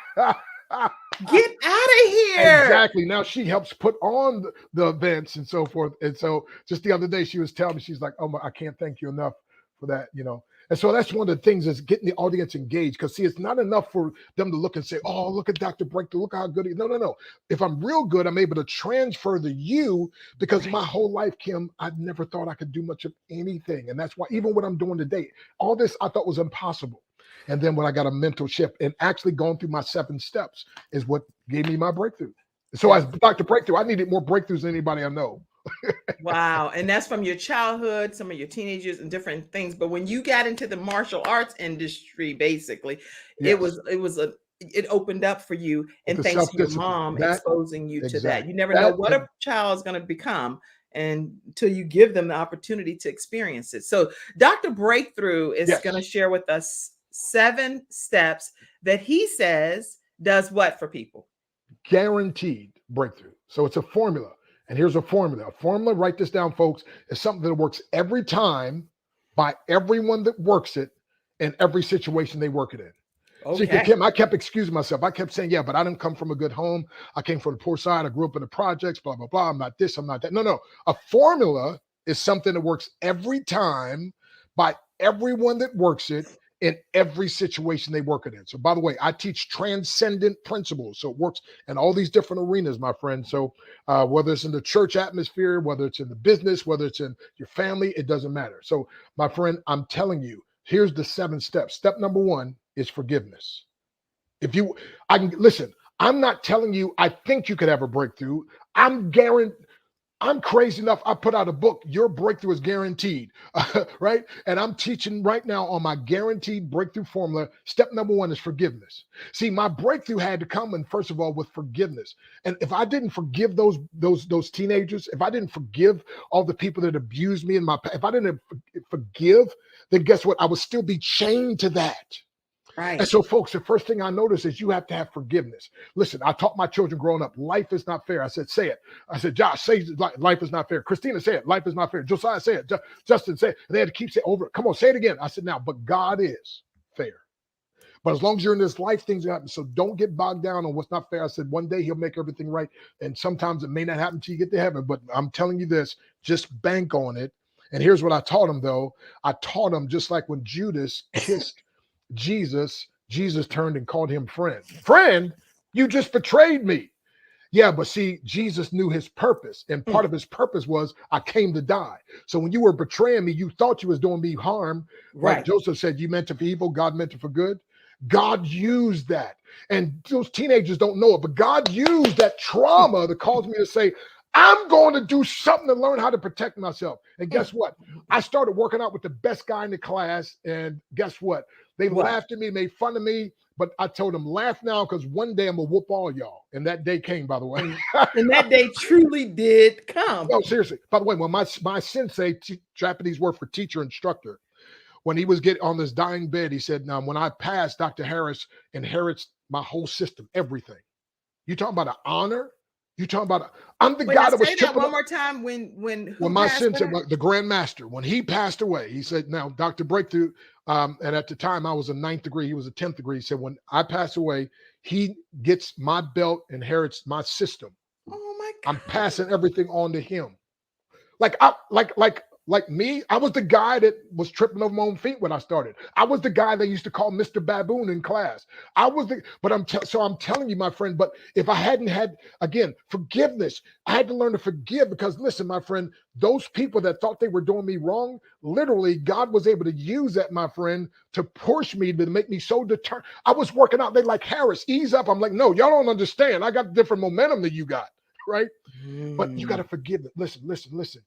out of here. Exactly. Now she helps put on the events and so forth. And so just the other day, she was telling me, she's like, oh, I can't thank you enough for that, you know. And so that's one of the things, is getting the audience engaged. Because see, it's not enough for them to look and say, oh, look at Dr. Breakthrough, look how good he is. No. If I'm real good, I'm able to transfer the you, because my whole life, Kim, I never thought I could do much of anything. And that's why even what I'm doing today, all this I thought was impossible. And then when I got a mental shift and actually going through my 7 steps is what gave me my breakthrough. So as Dr. Breakthrough, I needed more breakthroughs than anybody I know. Wow. And that's from your childhood, some of your teenagers and different things. But when you got into the martial arts industry, basically, it opened up for you. And thanks to your mom exposing you to that. You never know what a child's going to become until you give them the opportunity to experience it. So Dr. Breakthrough is going to share with us 7 steps that he says does what for people? Guaranteed breakthrough. So it's a formula. And here's a formula. A formula, write this down, folks, is something that works every time by everyone that works it in every situation they work it in. Okay. See, Kim, I kept excusing myself. I kept saying, yeah, but I didn't come from a good home. I came from the poor side. I grew up in the projects, blah, blah, blah. I'm not this, I'm not that. No. A formula is something that works every time by everyone that works it in every situation they work it in. So by the way, I teach transcendent principles. So it works in all these different arenas, my friend. So whether it's in the church atmosphere, whether it's in the business, whether it's in your family, it doesn't matter. So my friend, I'm telling you, here's the 7 steps. Step number 1 is forgiveness. Listen, I'm not telling you, I think you could have a breakthrough. I'm crazy enough. I put out a book, Your Breakthrough is Guaranteed, right? And I'm teaching right now on my guaranteed breakthrough formula. Step number 1 is forgiveness. See, my breakthrough had to come in, first of all, with forgiveness. And if I didn't forgive those teenagers, if I didn't forgive all the people that abused me if I didn't forgive, then guess what? I would still be chained to that. Right. And so, folks, the first thing I notice is you have to have forgiveness. Listen, I taught my children growing up, life is not fair. I said, say it. I said, Josh, say life is not fair. Christina, say it. Life is not fair. Josiah, say it. Justin, say it. And they had to keep saying over. Come on, say it again. I said, now, but God is fair. But as long as you're in this life, things happen. So don't get bogged down on what's not fair. I said, one day he'll make everything right. And sometimes it may not happen till you get to heaven. But I'm telling you this, just bank on it. And here's what I taught them, though. I taught them just like when Judas kissed Jesus turned and called him friend. Friend, you just betrayed me. Yeah, but see, Jesus knew his purpose. And part of his purpose was, I came to die. So when you were betraying me, you thought you was doing me harm. Right. Like Joseph said, you meant it for evil, God meant it for good. God used that. And those teenagers don't know it, but God used that trauma to cause me to say, I'm going to do something to learn how to protect myself. And guess what? I started working out with the best guy in the class. And guess what? They laughed at me, made fun of me. But I told them, laugh now, because one day I'm going to whoop all y'all. And that day came, by the way. And that day truly did come. No, seriously. By the way, when my sensei, Japanese word for teacher, instructor, when he was getting on this dying bed, he said, now, when I pass, Dr. Harris inherits my whole system, everything. You talking about an honor? You talking about I'm the guy that was that one more time when my sensei, the Grand Master, when he passed away, he said, now Dr. Breakthrough, and at the time I was a 9th degree, he was a 10th degree. He said, when I pass away, he gets my belt, inherits my system. Oh my God. I'm passing everything on to him. Like Like me, I was the guy that was tripping over my own feet when I started. I was the guy they used to call Mr. Baboon in class. I was the, but I'm telling you, my friend, but if I hadn't had, again, forgiveness, I had to learn to forgive because listen, my friend, those people that thought they were doing me wrong, literally God was able to use that, my friend, to push me, to make me so determined. I was working out. They like, Harris, ease up. I'm like, no, y'all don't understand. I got different momentum than you got, right? But you got to forgive it. Listen.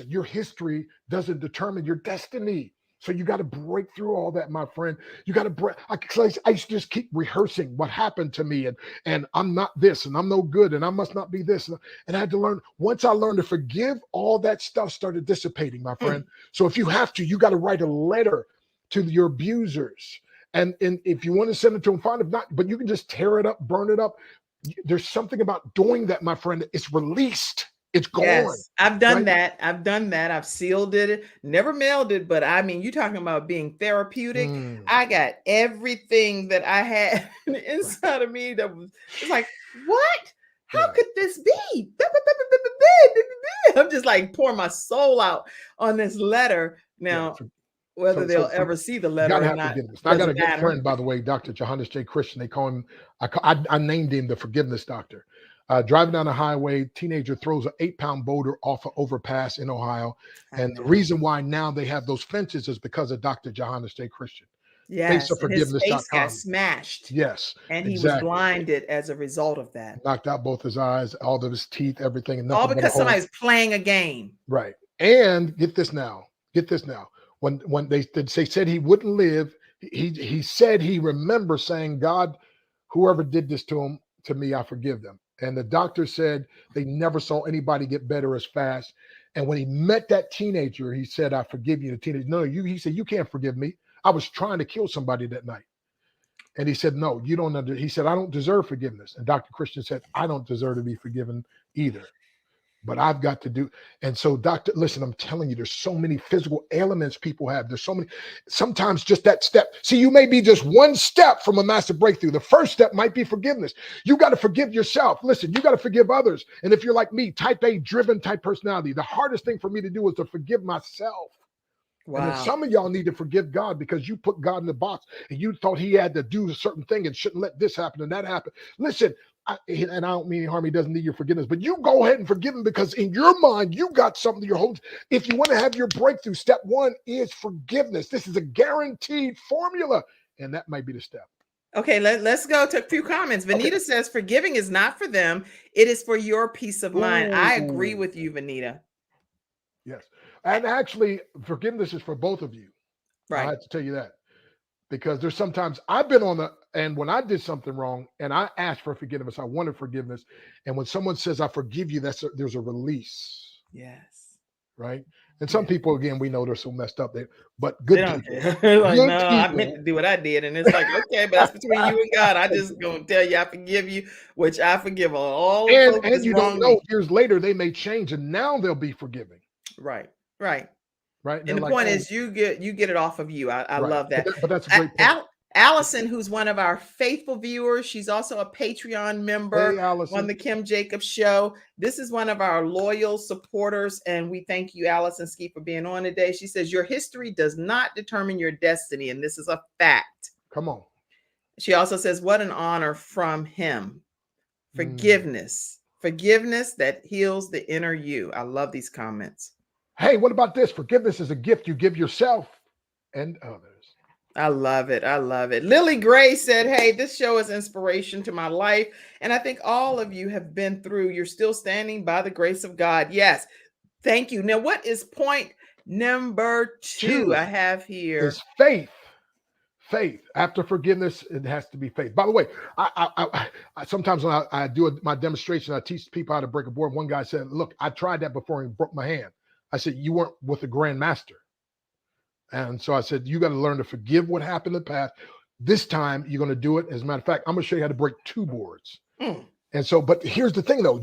Your history doesn't determine your destiny. So you got to break through all that, my friend. You got to break. I used to just keep rehearsing what happened to me, and I'm not this, and I'm no good, and I must not be this. And I had to learn. Once I learned to forgive, all that stuff started dissipating, my friend. So if you have to, you got to write a letter to your abusers, and if you want to send it to them, fine. If not, but you can just tear it up, burn it up. There's something about doing that, my friend. It's released. It's gone. Yes, I've done right? that. I've sealed it, never mailed it, but I mean, you're talking about being therapeutic. I got everything that I had inside of me that was like, what? How could this be? I'm just like pouring my soul out on this letter. Now, whether they'll ever see the letter or not, I got a good friend, by the way, Dr. Johannes J. Christian. They call him, I named him the forgiveness doctor. Driving down the highway, teenager throws an 8-pound boulder off an overpass in Ohio. And the reason why now they have those fences is because of Dr. Johannes J. Christian. Yes, and his face got smashed. Yes, and he was blinded as a result of that. Knocked out both his eyes, all of his teeth, everything. And all because somebody's playing a game. Right. And get this now. When they said he wouldn't live, he said he remembers saying, God, whoever did this to me, I forgive them. And the doctor said they never saw anybody get better as fast. And when he met that teenager, he said, I forgive you. The teenager, no, he said, you can't forgive me. I was trying to kill somebody that night. And he said, no, you don't he said, I don't deserve forgiveness. And Dr. Christian said, I don't deserve to be forgiven either. But I've got to do. And so, doctor, listen, I'm telling you, there's so many physical ailments people have. There's so many, sometimes just that step. See, you may be just one step from a massive breakthrough. The first step might be forgiveness. You got to forgive yourself. Listen, you got to forgive others. And if you're like me, type A driven type personality, the hardest thing for me to do is to forgive myself. Wow. And then some of y'all need to forgive God because you put God in the box and you thought he had to do a certain thing and shouldn't let this happen and that happen. Listen, and I don't mean any harm. He doesn't need your forgiveness, but you go ahead and forgive him because in your mind, you got something you're holding. If you want to have your breakthrough, step one is forgiveness. This is a guaranteed formula, and that might be the step. Okay, let's go to a few comments. Vanita says, forgiving is not for them. It is for your peace of mind. I agree with you, Vanita. Yes. And actually, forgiveness is for both of you. Right. I have to tell you that. Because there's sometimes I've been on and when I did something wrong and I asked for forgiveness, I wanted forgiveness. And when someone says, I forgive you, there's a release. Yes. Right. And some people, again, we know they're so messed up. But good people. Like, no, I meant to do what I did. And it's like, okay, but that's between you and God. I just going to tell you, I forgive you, which I forgive all. And you don't know, years later, they may change and now they'll be forgiving. Right. Right. And the point is you get it off of you. I love that. But that's a great point. Allison, who's one of our faithful viewers, she's also a Patreon member on the Kim Jacobs Show. This is one of our loyal supporters, and we thank you, Allison Ski, for being on today. She says, your history does not determine your destiny, and this is a fact. Come on. She also says, what an honor from him. Forgiveness that heals the inner you. I love these comments. Hey, what about this? Forgiveness is a gift you give yourself and others. I love it. Lily Gray said, hey, this show is inspiration to my life. And I think all of you have been through. You're still standing by the grace of God. Yes. Thank you. Now, what is point number 2 I have here? Is faith. Faith. After forgiveness, it has to be faith. By the way, I sometimes when I do my demonstration, I teach people how to break a board. One guy said, look, I tried that before and broke my hand. I said, you weren't with the grandmaster. And so I said, you got to learn to forgive what happened in the past. This time you're going to do it. As a matter of fact, I'm going to show you how to break 2 boards. And so, but here's the thing though,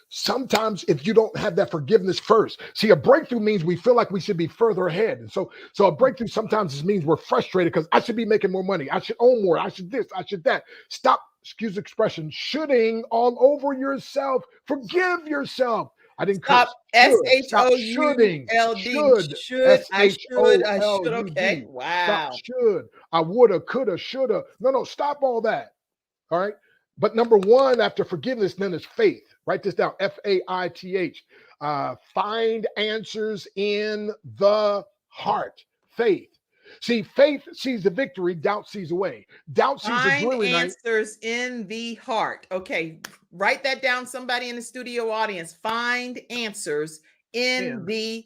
sometimes if you don't have that forgiveness first, see, a breakthrough means we feel like we should be further ahead. And so a breakthrough sometimes means we're frustrated because I should be making more money. I should own more. I should this, I should that. Stop, excuse the expression, shoulding all over yourself. Forgive yourself. I didn't Stop. curse. Should. Stop shoulding. SHOULD. Should. I should. I should. SHOULD. Okay. Stop Wow. should. I woulda, coulda, shoulda. No, stop all that. All right. But number one, after forgiveness, then is faith. Write this down. FAITH. Find answers in the heart. Faith. See, faith sees the victory, doubt sees a way. Doubt sees a dreary night. Answers in the heart. Okay, write that down, somebody in the studio audience. Find answers in the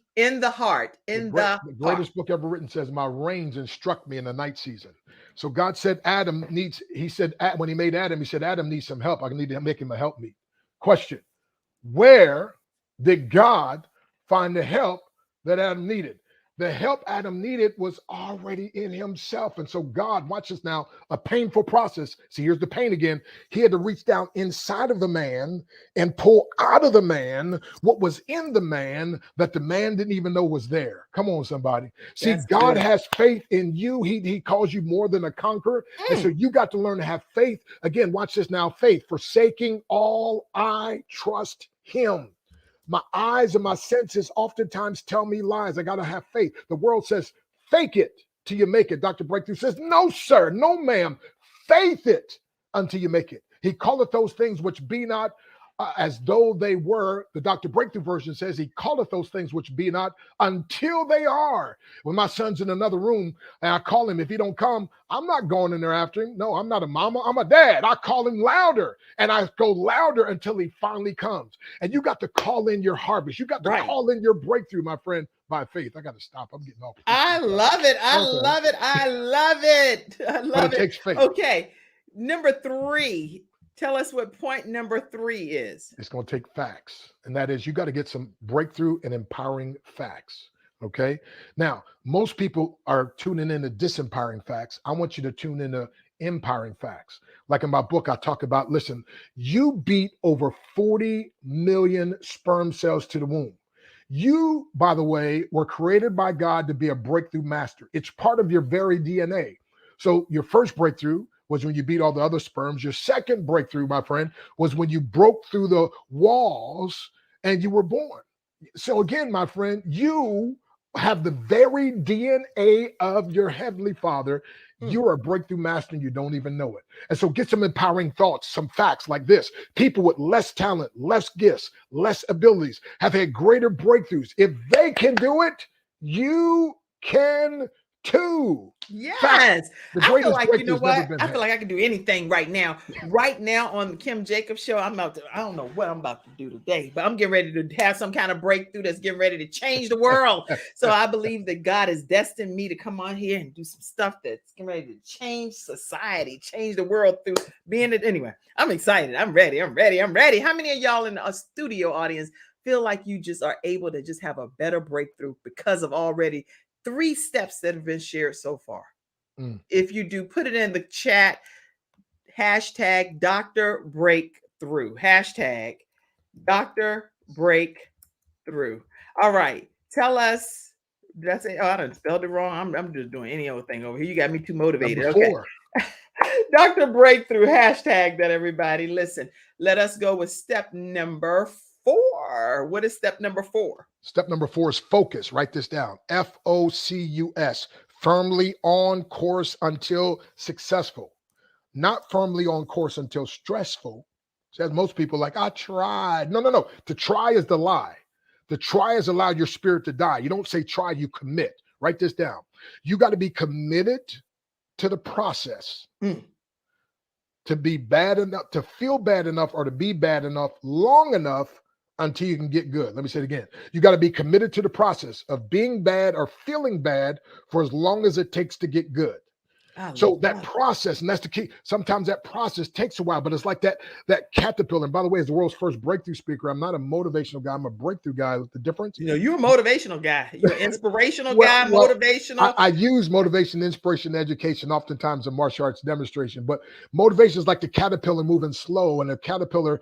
heart. The greatest book ever written says, my reins instruct me in the night season. So God said when he made Adam, he said, Adam needs some help. I need to make him a help me. Question: where did God find the help that Adam needed? The help Adam needed was already in himself. And so God, watch this now, a painful process. See, here's the pain again. He had to reach down inside of the man and pull out of the man what was in the man that the man didn't even know was there. Come on, somebody. See, that's God has faith in you. He calls you more than a conqueror. And so you got to learn to have faith. Again, watch this now. Faith, forsaking all, I trust him. My eyes and my senses oftentimes tell me lies. I got to have faith. The world says, fake it till you make it. Dr. Breakthrough says, no, sir, no, ma'am. Faith it until you make it. He calleth those things which be not as though they were. The Dr. Breakthrough version says he calleth those things which be not until they are. When my son's in another room and I call him, if he don't come, I'm not going in there after him. No, I'm not a mama. I'm a dad. I call him louder and I go louder until he finally comes. And you got to call in your harvest. You got to call in your breakthrough, my friend, by faith. I got to stop. I'm getting off. I love it. I love it. I love it. I love it. It takes faith. Okay. Number 3. Tell us what point number 3 is. It's going to take facts. And that is, you got to get some breakthrough and empowering facts. Okay. Now, most people are tuning into disempowering facts. I want you to tune into empowering facts. Like in my book, I talk about, listen, you beat over 40 million sperm cells to the womb. You, by the way, were created by God to be a breakthrough master. It's part of your very DNA. So your first breakthrough was when you beat all the other sperms. Your second breakthrough, my friend, was when you broke through the walls and you were born. So again, my friend, you have the very DNA of your Heavenly Father. You're a breakthrough master and you don't even know it. And so get some empowering thoughts, some facts like this. People with less talent, less gifts, less abilities have had greater breakthroughs. If they can do it, you can too. Yes. I feel like, you know what? I feel like I can do anything right now. Right now on the Kim Jacobs show, I don't know what I'm about to do today, but I'm getting ready to have some kind of breakthrough that's getting ready to change the world. So I believe that God has destined me to come on here and do some stuff that's getting ready to change society, change the world through being it. Anyway, I'm excited. I'm ready. How many of y'all in the studio audience feel like you just are able to just have a better breakthrough because of already 3 steps that have been shared so far? If you do, put it in the chat. Hashtag Dr. Breakthrough. Hashtag Dr. Breakthrough. All right. Tell us. Did I say? Oh, I done spelled it wrong. I'm just doing any old thing over here. You got me too motivated. Okay. Dr. Breakthrough. Hashtag that, everybody. Listen, let us go with step number 4. What is step number 4? Step number 4 is focus. Write this down. FOCUS. Firmly on course until successful. Not firmly on course until stressful. Says most people like, I tried. No. To try is the lie. The try is allow your spirit to die. You don't say try, you commit. Write this down. You got to be committed to the process. To be bad enough, to feel bad enough, or to be bad enough long enough until you can get good. Let me say it again. You got to be committed to the process of being bad or feeling bad for as long as it takes to get good. So that process, and that's the key. Sometimes that process takes a while, but it's like that caterpillar. And by the way, as the world's first breakthrough speaker, I'm not a motivational guy. I'm a breakthrough guy. The difference? You know, you're a motivational guy. You're an inspirational guy, motivational. I use motivation, inspiration, education, oftentimes in martial arts demonstration. But motivation is like the caterpillar moving slow, and the caterpillar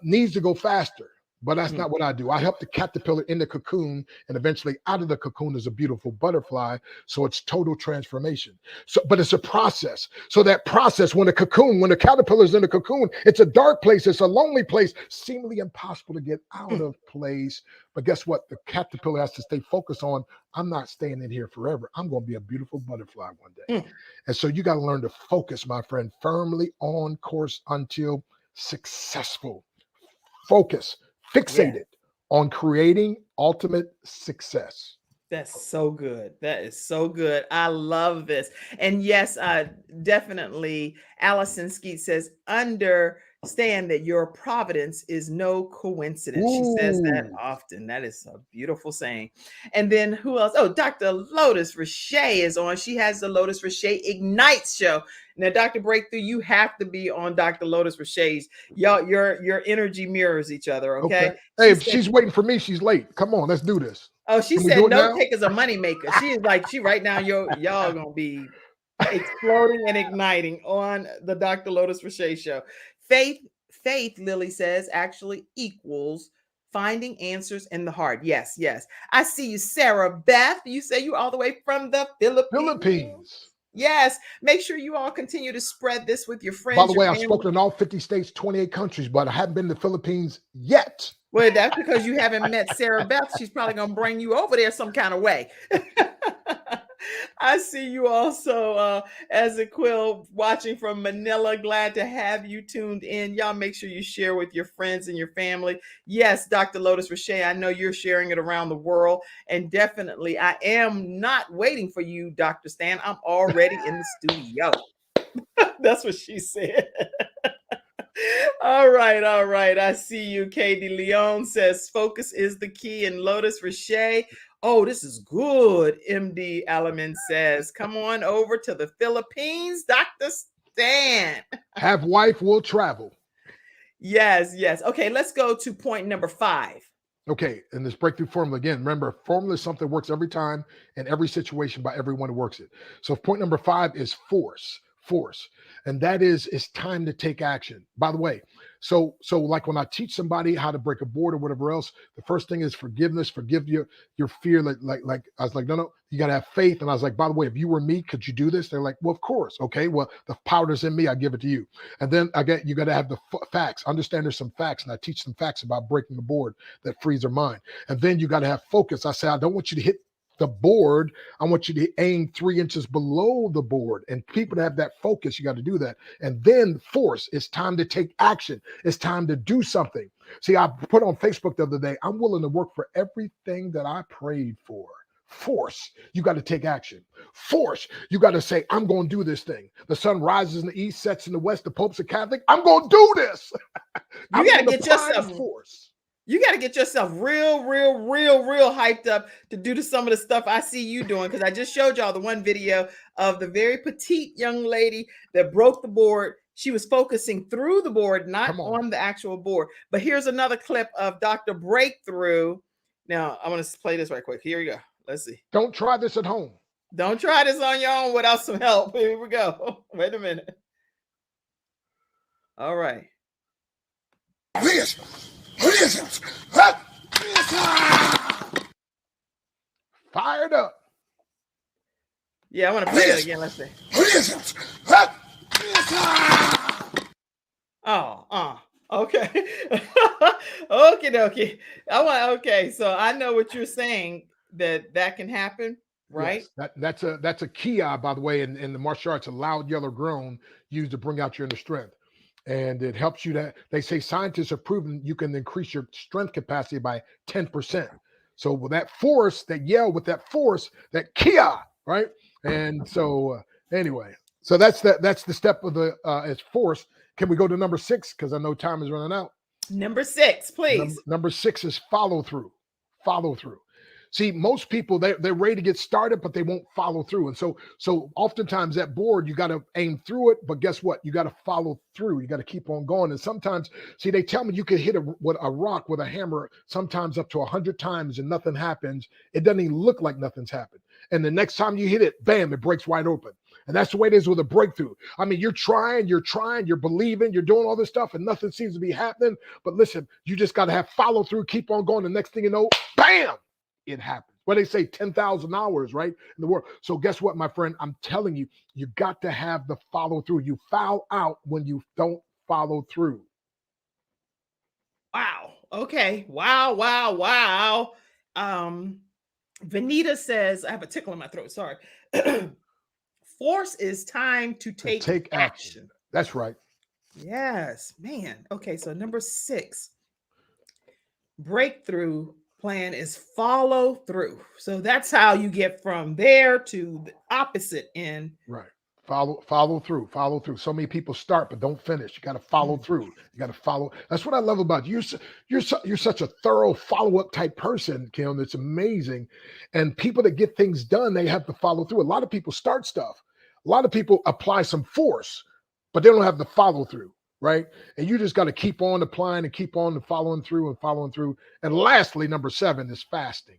needs to go faster. But that's not what I do. I help the caterpillar in the cocoon, and eventually out of the cocoon is a beautiful butterfly. So it's total transformation. So, but it's a process. So that process, when the caterpillar is in the cocoon, it's a dark place, it's a lonely place, seemingly impossible to get out of place. But guess what? The caterpillar has to stay focused on, I'm not staying in here forever. I'm going to be a beautiful butterfly one day. And so you got to learn to focus, my friend, firmly on course until successful. Focus. Fixated on creating ultimate success. That's so good. That is so good. I love this. And yes, definitely, Allison Skeet says, understand that your providence is no coincidence. She says that often. That is a beautiful saying. And then who else? Oh, Dr. Lotus Richey is on. She has the Lotus Richey Ignites show. Now, Dr. Breakthrough, you have to be on Dr. Lotus Richey's. Y'all, your energy mirrors each other, okay? Hey, if she's waiting for me, she's late. Come on, let's do this. Oh, she said note takers a moneymaker. She is like, right now, y'all gonna be exploding and igniting on the Dr. Lotus Richey show. Faith, Lily says, actually equals finding answers in the heart. Yes. I see you, Sarah Beth. You say you all the way from the Philippines. Yes. Make sure you all continue to spread this with your friends. By the way, I've spoken in all 50 states, 28 countries, but I haven't been to the Philippines yet. Well, that's because you haven't met Sarah Beth. She's probably going to bring you over there some kind of way. I see you also, Ezequiel, watching from Manila. Glad to have you tuned in. Y'all make sure you share with your friends and your family. Yes, Dr. Lotus Richey, I know you're sharing it around the world. And definitely, I am not waiting for you, Dr. Stan. I'm already in the studio. That's what she said. All right. I see you. Katie Leon says focus is the key. And Lotus Richey. Oh, this is good. MD Alamin says, come on over to the Philippines, Dr. Stan. Have wife will travel. Yes. Okay, let's go to point number 5. Okay, and this breakthrough formula, again, remember, formula is something that works every time in every situation by everyone who works it. So point number 5 is force. And that is, it's time to take action. By the way, so like when I teach somebody how to break a board or whatever else, the first thing is forgiveness. Forgive your fear. Like I was like, no, you got to have faith. And I was like, by the way, if you were me, could you do this? They're like, well, of course. Okay, well, the powder's in me. I give it to you. And then you got to have the facts. Understand there's some facts. And I teach some facts about breaking the board that frees their mind. And then you got to have focus. I say, I don't want you to hit the board. I want you to aim 3 inches below the board. And people that have that focus, you got to do that. And then force. It's time to take action. It's time to do something. See, I put on Facebook the other day, I'm willing to work for everything that I prayed for. Force. You got to take action. Force. You got to say, I'm going to do this thing. The sun rises in the east, sets in the west. The Pope's a Catholic. I'm going to do this. You got to get yourself force. You got to get yourself real hyped up to do some of the stuff I see you doing. Because I just showed y'all the one video of the very petite young lady that broke the board. She was focusing through the board, not on the actual board. But here's another clip of Dr. Breakthrough. Now, I want to play this right quick. Here we go. Let's see. Don't try this at home. Don't try this on your own without some help. Here we go. Wait a minute. All right. Fired up. Yeah, I want to play it again. Let's see. Okay. Okie dokie. Okay. So I know what you're saying, that can happen, right? Yes, that's a kia, by the way, in the martial arts, a loud yellow groan used to bring out your inner strength. And it helps you to, they say scientists have proven you can increase your strength capacity by 10%. So with that force, that yell with that force, that kia, right? And so anyway, so that's the step of the as force. Can we go to number 6? Because I know time is running out. Number 6, please. Number 6 is follow through. Follow through. See, most people, they're ready to get started, but they won't follow through. And so oftentimes that board, you got to aim through it, but guess what? You got to follow through. You got to keep on going. And sometimes, see, they tell me you can hit a rock with a hammer sometimes up to 100 times and nothing happens. It doesn't even look like nothing's happened. And the next time you hit it, bam, it breaks wide open. And that's the way it is with a breakthrough. I mean, you're trying, you're believing, you're doing all this stuff and nothing seems to be happening. But listen, you just got to have follow through, keep on going. The next thing you know, bam, it happens. Well, they say 10,000 hours, right, in the world. So guess what, my friend? I'm telling you, you got to have the follow through. You foul out when you don't follow through. Wow. Okay. Wow. Vanita says, I have a tickle in my throat. Sorry. Force is time to take action. That's right. Yes, man. Okay. So number 6, breakthrough plan is follow through. So that's how you get from there to the opposite end. Right. Follow through. So many people start but don't finish. You got to follow through. You got to follow. That's what I love about you. You're such a thorough follow-up type person, Kim. It's amazing. And people that get things done, they have to follow through. A lot of people start stuff. A lot of people apply some force, but they don't have the follow through, right? And you just got to keep on applying and keep on following through. And lastly, number 7 is fasting.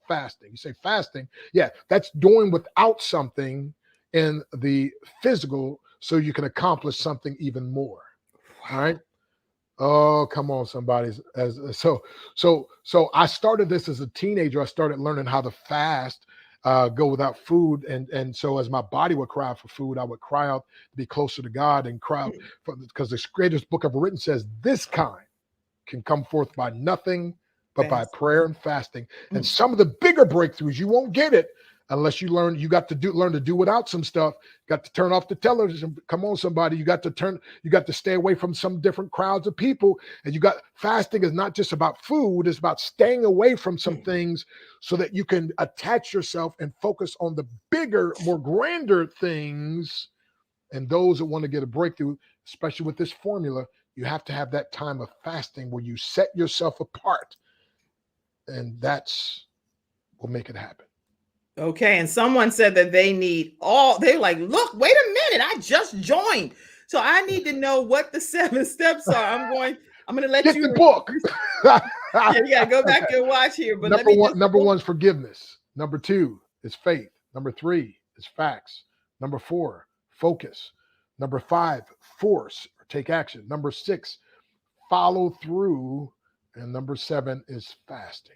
Fasting. You say fasting. Yeah, that's doing without something in the physical so you can accomplish something even more. All right. Oh, come on, somebody. So I started this as a teenager. I started learning how to fast, go without food. And so as my body would cry out for food, I would cry out to be closer to God and cry out because the greatest book ever written says this kind can come forth by nothing but by prayer and fasting. And some of the bigger breakthroughs, you won't get it unless you learn. You got to learn to do without some stuff. Got to turn off the television. Come on, somebody. You got to stay away from some different crowds of people. And fasting is not just about food. It's about staying away from some things so that you can attach yourself and focus on the bigger, more grander things. And those that want to get a breakthrough, especially with this formula, you have to have that time of fasting where you set yourself apart. And that's what will make it happen. Okay. And someone said that they're like, look, wait a minute. I just joined. So I need to know what the 7 steps are. I'm going to let Get you the book. Yeah, you gotta go back and watch here. But number one is forgiveness. Number 2 is faith. Number 3 is facts. Number 4, focus. Number 5, force or take action. Number 6, follow through. And number 7 is fasting.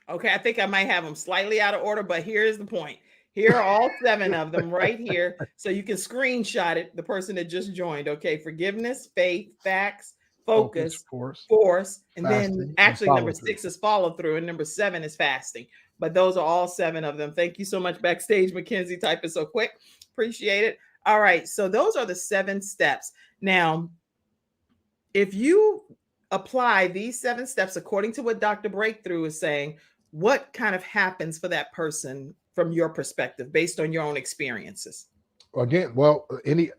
Okay, I think I might have them slightly out of order, but here's the point. Here are all 7 of them right here. So you can screenshot it, the person that just joined. Okay, forgiveness, faith, facts, focus, force, and then actually number 6 is follow through, and number 7 is fasting. But those are all 7 of them. Thank you so much, Backstage Mackenzie, typing so quick. Appreciate it. All right, so those are the 7 steps. Now, if you apply these 7 steps according to what Dr. Breakthrough is saying, what kind of happens for that person from your perspective based on your own experiences? Again,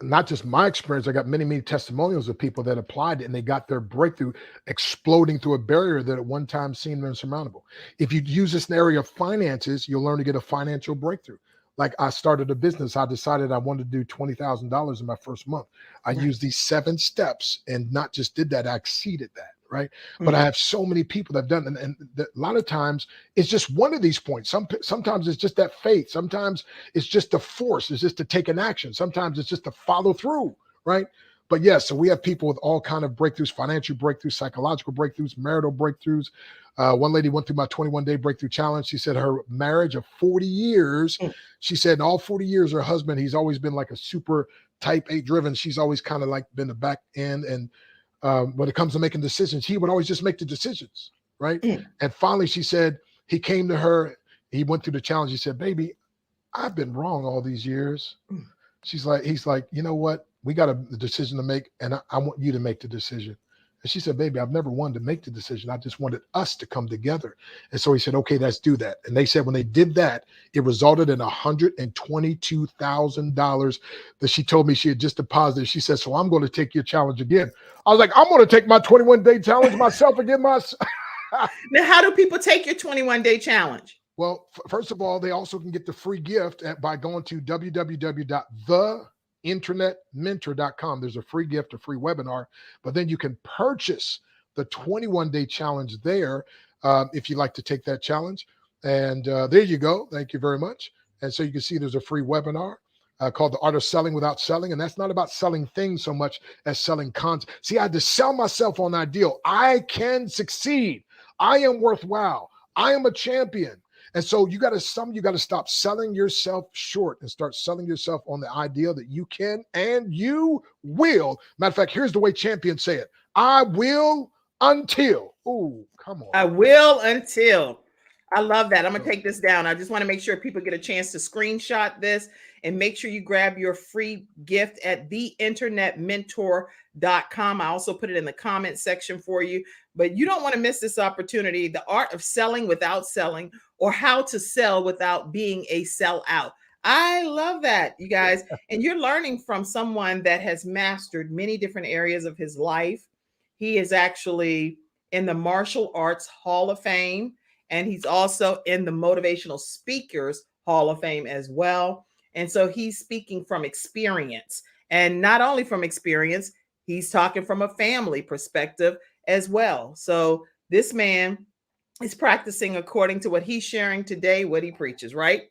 not just my experience. I got many testimonials of people that applied it and they got their breakthrough exploding through a barrier that at one time seemed insurmountable. If you use this in the area of finances, you'll learn to get a financial breakthrough. Like I started a business. I decided I wanted to do $20,000 in my first month. I used these 7 steps and not just did that, I exceeded that. Right. But I have so many people that have done, and a lot of times it's just one of these points. Sometimes it's just that faith. Sometimes it's just the force. It's just to take an action. Sometimes it's just to follow through. Right. But yes, so we have people with all kind of breakthroughs, financial breakthroughs, psychological breakthroughs, marital breakthroughs. One lady went through my 21-day breakthrough challenge. She said her marriage of 40 years, she said in all 40 years, her husband, he's always been like a super type 8 driven. She's always kind of like been the back end. And when it comes to making decisions, he would always just make the decisions. Right. And finally, she said, he came to her, he went through the challenge. He said, baby, I've been wrong all these years. He's like, you know what? We got a decision to make, and I want you to make the decision. And she said, baby, I've never wanted to make the decision. I just wanted us to come together. And so he said, okay, let's do that. And they said when they did that, it resulted in $122,000 that she told me she had just deposited. She said, so I'm going to take your challenge again. I was like, I'm going to take my 21-day challenge myself again. Now, how do people take your 21-day challenge? Well, first of all, they also can get the free gift by going to www.theinternetmentor.com. There's a free gift, a free webinar, but then you can purchase the 21-day challenge there if you'd like to take that challenge. And there you go. Thank you very much. And so you can see there's a free webinar. called The Art of Selling Without Selling. And that's not about selling things so much as selling content. See, I had to sell myself on that deal. I can succeed. I am worthwhile. I am a champion. And so you got to stop selling yourself short and start selling yourself on the idea that you can and you will. Matter of fact, here's the way champions say it. I will until. Ooh, come on. I will until. I love that. I'm going to take this down. I just want to make sure people get a chance to screenshot this and make sure you grab your free gift at theinternetmentor.com. I also put it in the comment section for you, but you don't want to miss this opportunity. The Art of Selling Without Selling, or How to Sell Without Being a Sellout. I love that, you guys. And you're learning from someone that has mastered many different areas of his life. He is actually in the Martial Arts Hall of Fame, and he's also in the Motivational Speakers Hall of Fame as well. And so he's speaking from experience, and not only from experience, he's talking from a family perspective as well. So this man is practicing according to what he's sharing today, what he preaches, right?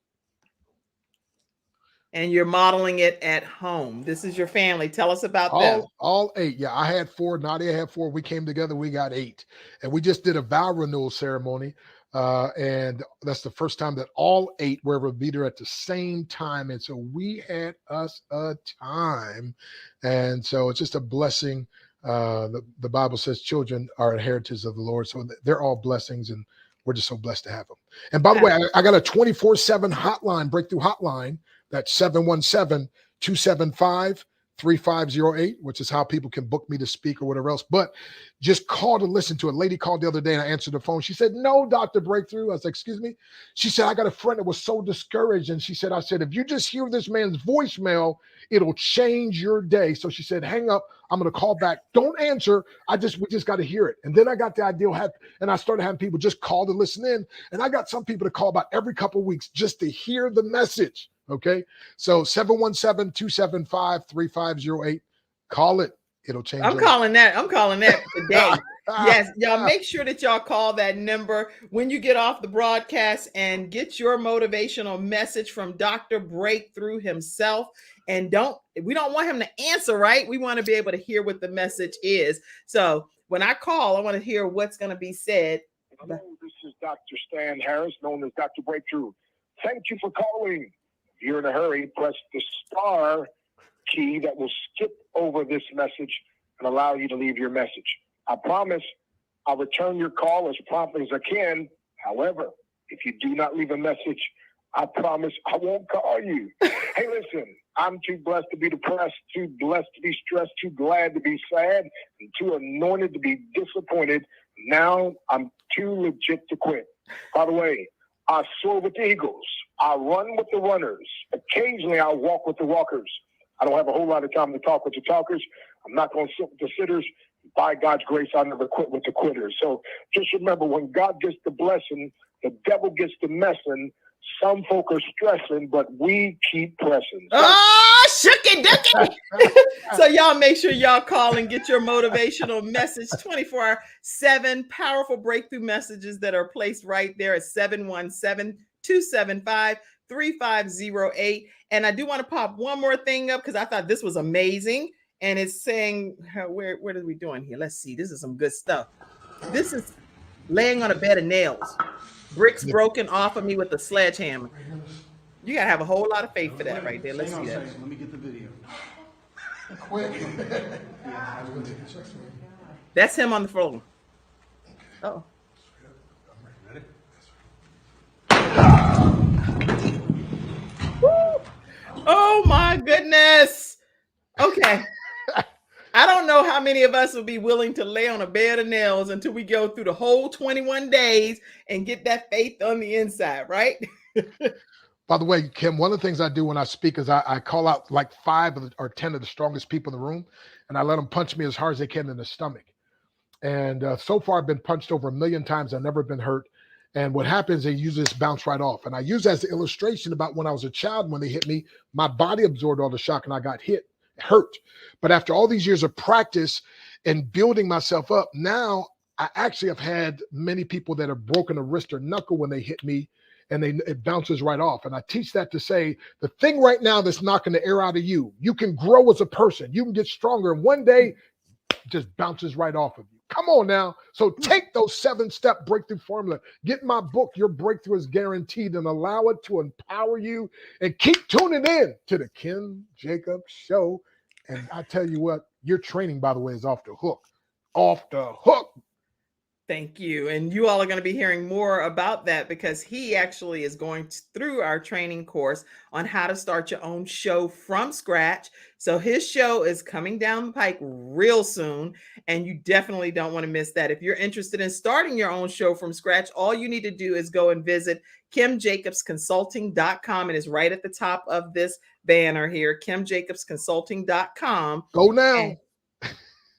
And you're modeling it at home. This is your family. Tell us about them. All 8. Yeah, I had 4. Nadia had 4. We came together. We got 8. And we just did a vow renewal ceremony. And that's the first time that all 8 were able to be there at the same time. And so we had us a time. And so it's just a blessing. The Bible says children are inheritance of the Lord. So they're all blessings, and we're just so blessed to have them. And by the way, I got a 24/7 hotline, breakthrough hotline. That's 717-275-3508, which is how people can book me to speak or whatever else. But just call to listen to it. A lady called the other day and I answered the phone. She said, "No, Dr. Breakthrough." I was like, "Excuse me?" She said, "I got a friend that was so discouraged." And she said, I said, "If you just hear this man's voicemail, it'll change your day." So she said, "Hang up. I'm going to call back. Don't answer. We just got to hear it." And then I got the idea, and I started having people just call to listen in. And I got some people to call about every couple of weeks just to hear the message. Okay. So 717-275-3508. Call it. It'll change. I'm calling that today. Yes. Y'all make sure that y'all call that number when you get off the broadcast and get your motivational message from Dr. Breakthrough himself. And we don't want him to answer, right? We want to be able to hear what the message is. So when I call, I want to hear what's going to be said. Hello, this is Dr. Stan Harris, known as Dr. Breakthrough. Thank you for calling. If you're in a hurry, press the star key that will skip over this message and allow you to leave your message. I promise I'll return your call as promptly as I can. However, if you do not leave a message, I promise I won't call you. Hey, listen, I'm too blessed to be depressed, too blessed to be stressed, too glad to be sad, and too anointed to be disappointed. Now I'm too legit to quit. By the way, I soar with the eagles. I run with the runners. Occasionally, I'll walk with the walkers. I don't have a whole lot of time to talk with the talkers. I'm not going to sit with the sitters. By God's grace, I'll never quit with the quitters. So just remember, when God gets the blessing, the devil gets the messing. Some folk are stressing, but we keep pressing. Oh, shooky dookie. So y'all make sure y'all call and get your motivational message 24/7. Powerful breakthrough messages that are placed right there at 717-275-3508. And I do want to pop one more thing up because I thought this was amazing. And it's saying, where are we doing here? Let's see. This is some good stuff. This is laying on a bed of nails. Bricks broken off of me with a sledgehammer. You gotta have a whole lot of faith for that right there. Let's see that. Let me get the video. Quick. That's him on the floor. Oh. Oh my goodness. Okay. I don't know how many of us will be willing to lay on a bed of nails until we go through the whole 21 days and get that faith on the inside, right? By the way, Kim, one of the things I do when I speak is I call out like 5 or 10 of the strongest people in the room, and I let them punch me as hard as they can in the stomach. And so far, I've been punched over 1 million times. I've never been hurt. And what happens, they usually just bounce right off. And I use as an illustration about when I was a child, when they hit me, my body absorbed all the shock and I got hurt. But after all these years of practice and building myself up, now I actually have had many people that have broken a wrist or knuckle when they hit me. and it bounces right off. And I teach that to say the thing right now that's knocking the air out of you, you can grow as a person, you can get stronger, and one day it just bounces right off of you. Come on now. So take those 7-step breakthrough formula. Get my book, Your Breakthrough is Guaranteed, and allow it to empower you. And keep tuning in to the Kim Jacobs Show. And I tell you what, your training, by the way, is off the hook. Off the hook. Thank you. And you all are going to be hearing more about that because he actually is going through our training course on how to start your own show from scratch. So his show is coming down the pike real soon, and you definitely don't want to miss that. If you're interested in starting your own show from scratch, all you need to do is go and visit kimjacobsconsulting.com. It is right at the top of this banner here, kimjacobsconsulting.com. Go now.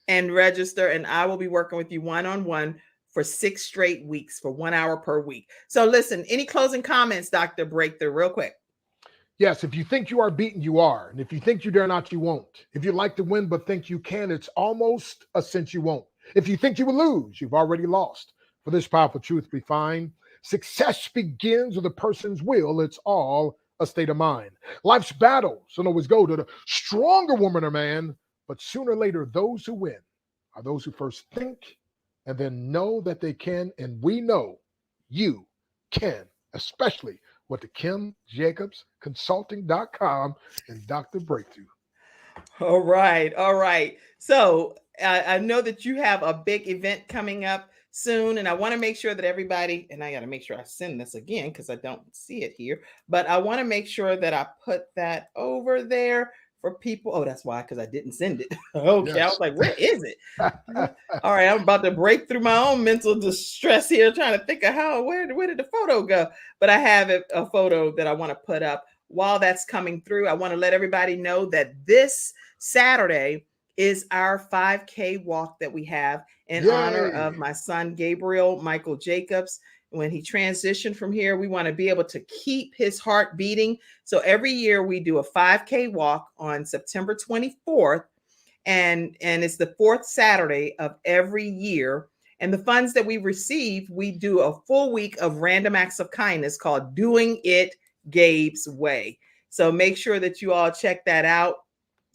And register, and I will be working with you one-on-one for 6 straight weeks for 1 hour per week. So listen, any closing comments, Dr. Breakthrough, real quick? Yes, if you think you are beaten, you are. And if you think you dare not, you won't. If you like to win but think you can, it's almost a cinch you won't. If you think you will lose, you've already lost. For this powerful truth we find, success begins with a person's will. It's all a state of mind. Life's battles don't always go to the stronger woman or man, but sooner or later, those who win are those who first think and then know that they can. And we know you can, especially with the KimJacobsConsulting.com and Dr. Breakthrough. All right. All right. So I know that you have a big event coming up soon, and I want to make sure that everybody, and I got to make sure I send this again because I don't see it here, but I want to make sure that I put that over there for people. Oh, that's why, because I didn't send it. Okay. Yes. I was like, where is it? All right. I'm about to break through my own mental distress here, trying to think of where did the photo go? But I have a photo that I want to put up. While that's coming through, I want to let everybody know that this Saturday is our 5K walk that we have in honor of my son, Gabriel Michael Jacobs. When he transitioned from here, we want to be able to keep his heart beating. So every year we do a 5K walk on September 24th, and it's the 4th Saturday of every year. And the funds that we receive, we do a full week of random acts of kindness called Doing It Gabe's Way. So make sure that you all check that out.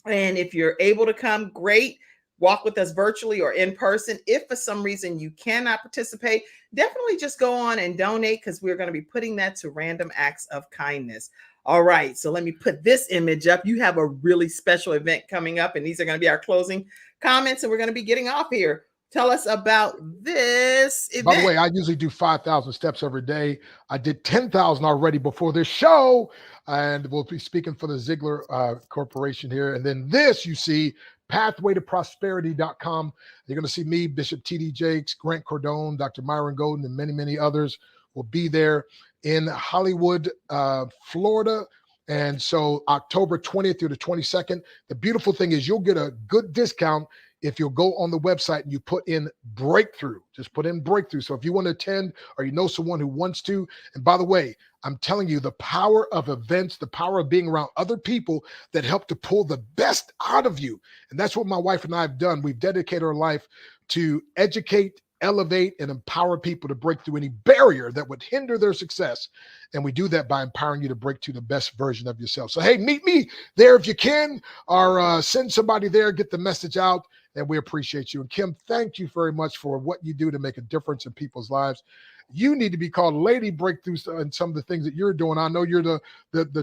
And if you're able to come, great. Walk with us virtually or in person. If for some reason you cannot participate, definitely just go on and donate, because we're going to be putting that to random acts of kindness. All right. So let me put this image up. You have a really special event coming up, and these are going to be our closing comments, and we're going to be getting off here. Tell us about this event. By the way, I usually do 5,000 steps every day. I did 10,000 already before this show, and we'll be speaking for the Ziegler Corporation here. And then this, you see, pathwaytoprosperity.com. You're going to see me, Bishop T.D. Jakes, Grant Cardone, Dr. Myron Golden, and many, many others will be there in Hollywood, Florida. And so October 20th through the 22nd, the beautiful thing is you'll get a good discount if you'll go on the website and you put in breakthrough. Just put in breakthrough. So if you want to attend, or you know someone who wants to, and by the way, I'm telling you, the power of events, the power of being around other people that help to pull the best out of you. And that's what my wife and I have done. We've dedicated our life to educate, elevate, and empower people to break through any barrier that would hinder their success. And we do that by empowering you to break to the best version of yourself. So, hey, meet me there if you can, or send somebody there, get the message out, and we appreciate you. And Kim, thank you very much for what you do to make a difference in people's lives. You need to be called Lady Breakthroughs and some of the things that you're doing. I know you're the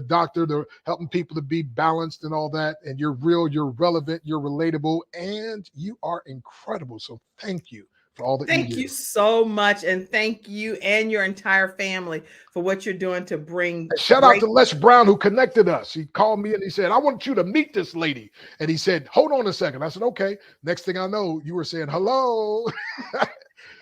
doctor, the helping people to be balanced and all that. And you're real, you're relevant, you're relatable, and you are incredible. So thank you for all that you do. Thank you so much. And thank you and your entire family for what you're doing to bring. And shout out to Les Brown, who connected us. He called me and he said, I want you to meet this lady. And he said, hold on a second. I said, okay. Next thing I know, you were saying hello.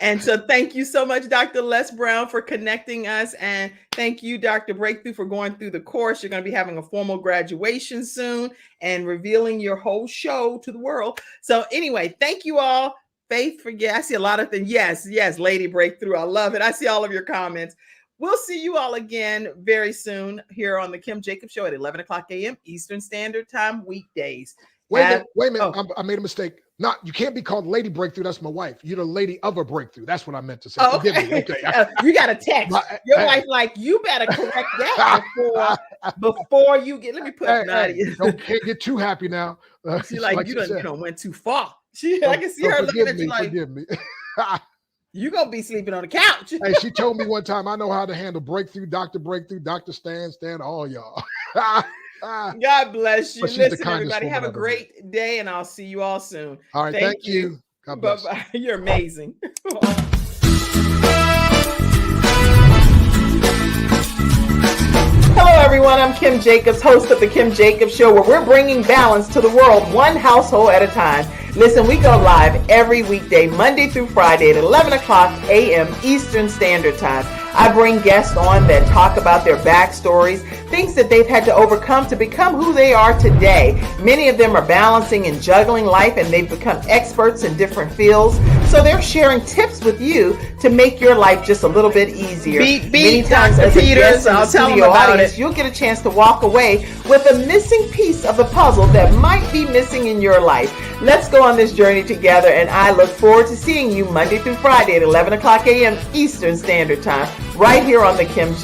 And so thank you so much, Dr. Les Brown, for connecting us. And thank you, Dr. Breakthrough, for going through the course. You're going to be having a formal graduation soon and revealing your whole show to the world. So anyway, thank you all. Faith, forget. I see a lot of things. Yes, Lady Breakthrough. I love it. I see all of your comments. We'll see you all again very soon here on the Kim Jacobs Show at 11 o'clock a.m. Eastern Standard Time, weekdays. Wait a minute. I made a mistake. You can't be called Lady Breakthrough. That's my wife. You're the lady of a breakthrough. That's what I meant to say. Oh, Forgive me. Okay. You got a text. Your wife like, you better correct that before you get. Let me put Nadia. Don't get too happy now. She like you done went too far. I can see her looking at you like, forgive me. You gonna be sleeping on the couch. Hey, she told me one time I know how to handle Breakthrough, Dr. Stan, all y'all. God bless you. Listen, everybody, have a ever great day, and I'll see you all soon. All right, thank you. God bless. Bye-bye. You're amazing. Hello, everyone. I'm Kim Jacobs, host of The Kim Jacobs Show, where we're bringing balance to the world, one household at a time. Listen, we go live every weekday, Monday through Friday at 11 o'clock a.m. Eastern Standard Time. I bring guests on that talk about their backstories, things that they've had to overcome to become who they are today. Many of them are balancing and juggling life, and they've become experts in different fields. So they're sharing tips with you to make your life just a little bit easier. Many times as a guest in the studio audience, you'll get a chance to walk away with a missing piece of the puzzle that might be missing in your life. Let's go on this journey together, and I look forward to seeing you Monday through Friday at 11 o'clock a.m. Eastern Standard Time, right here on The Kim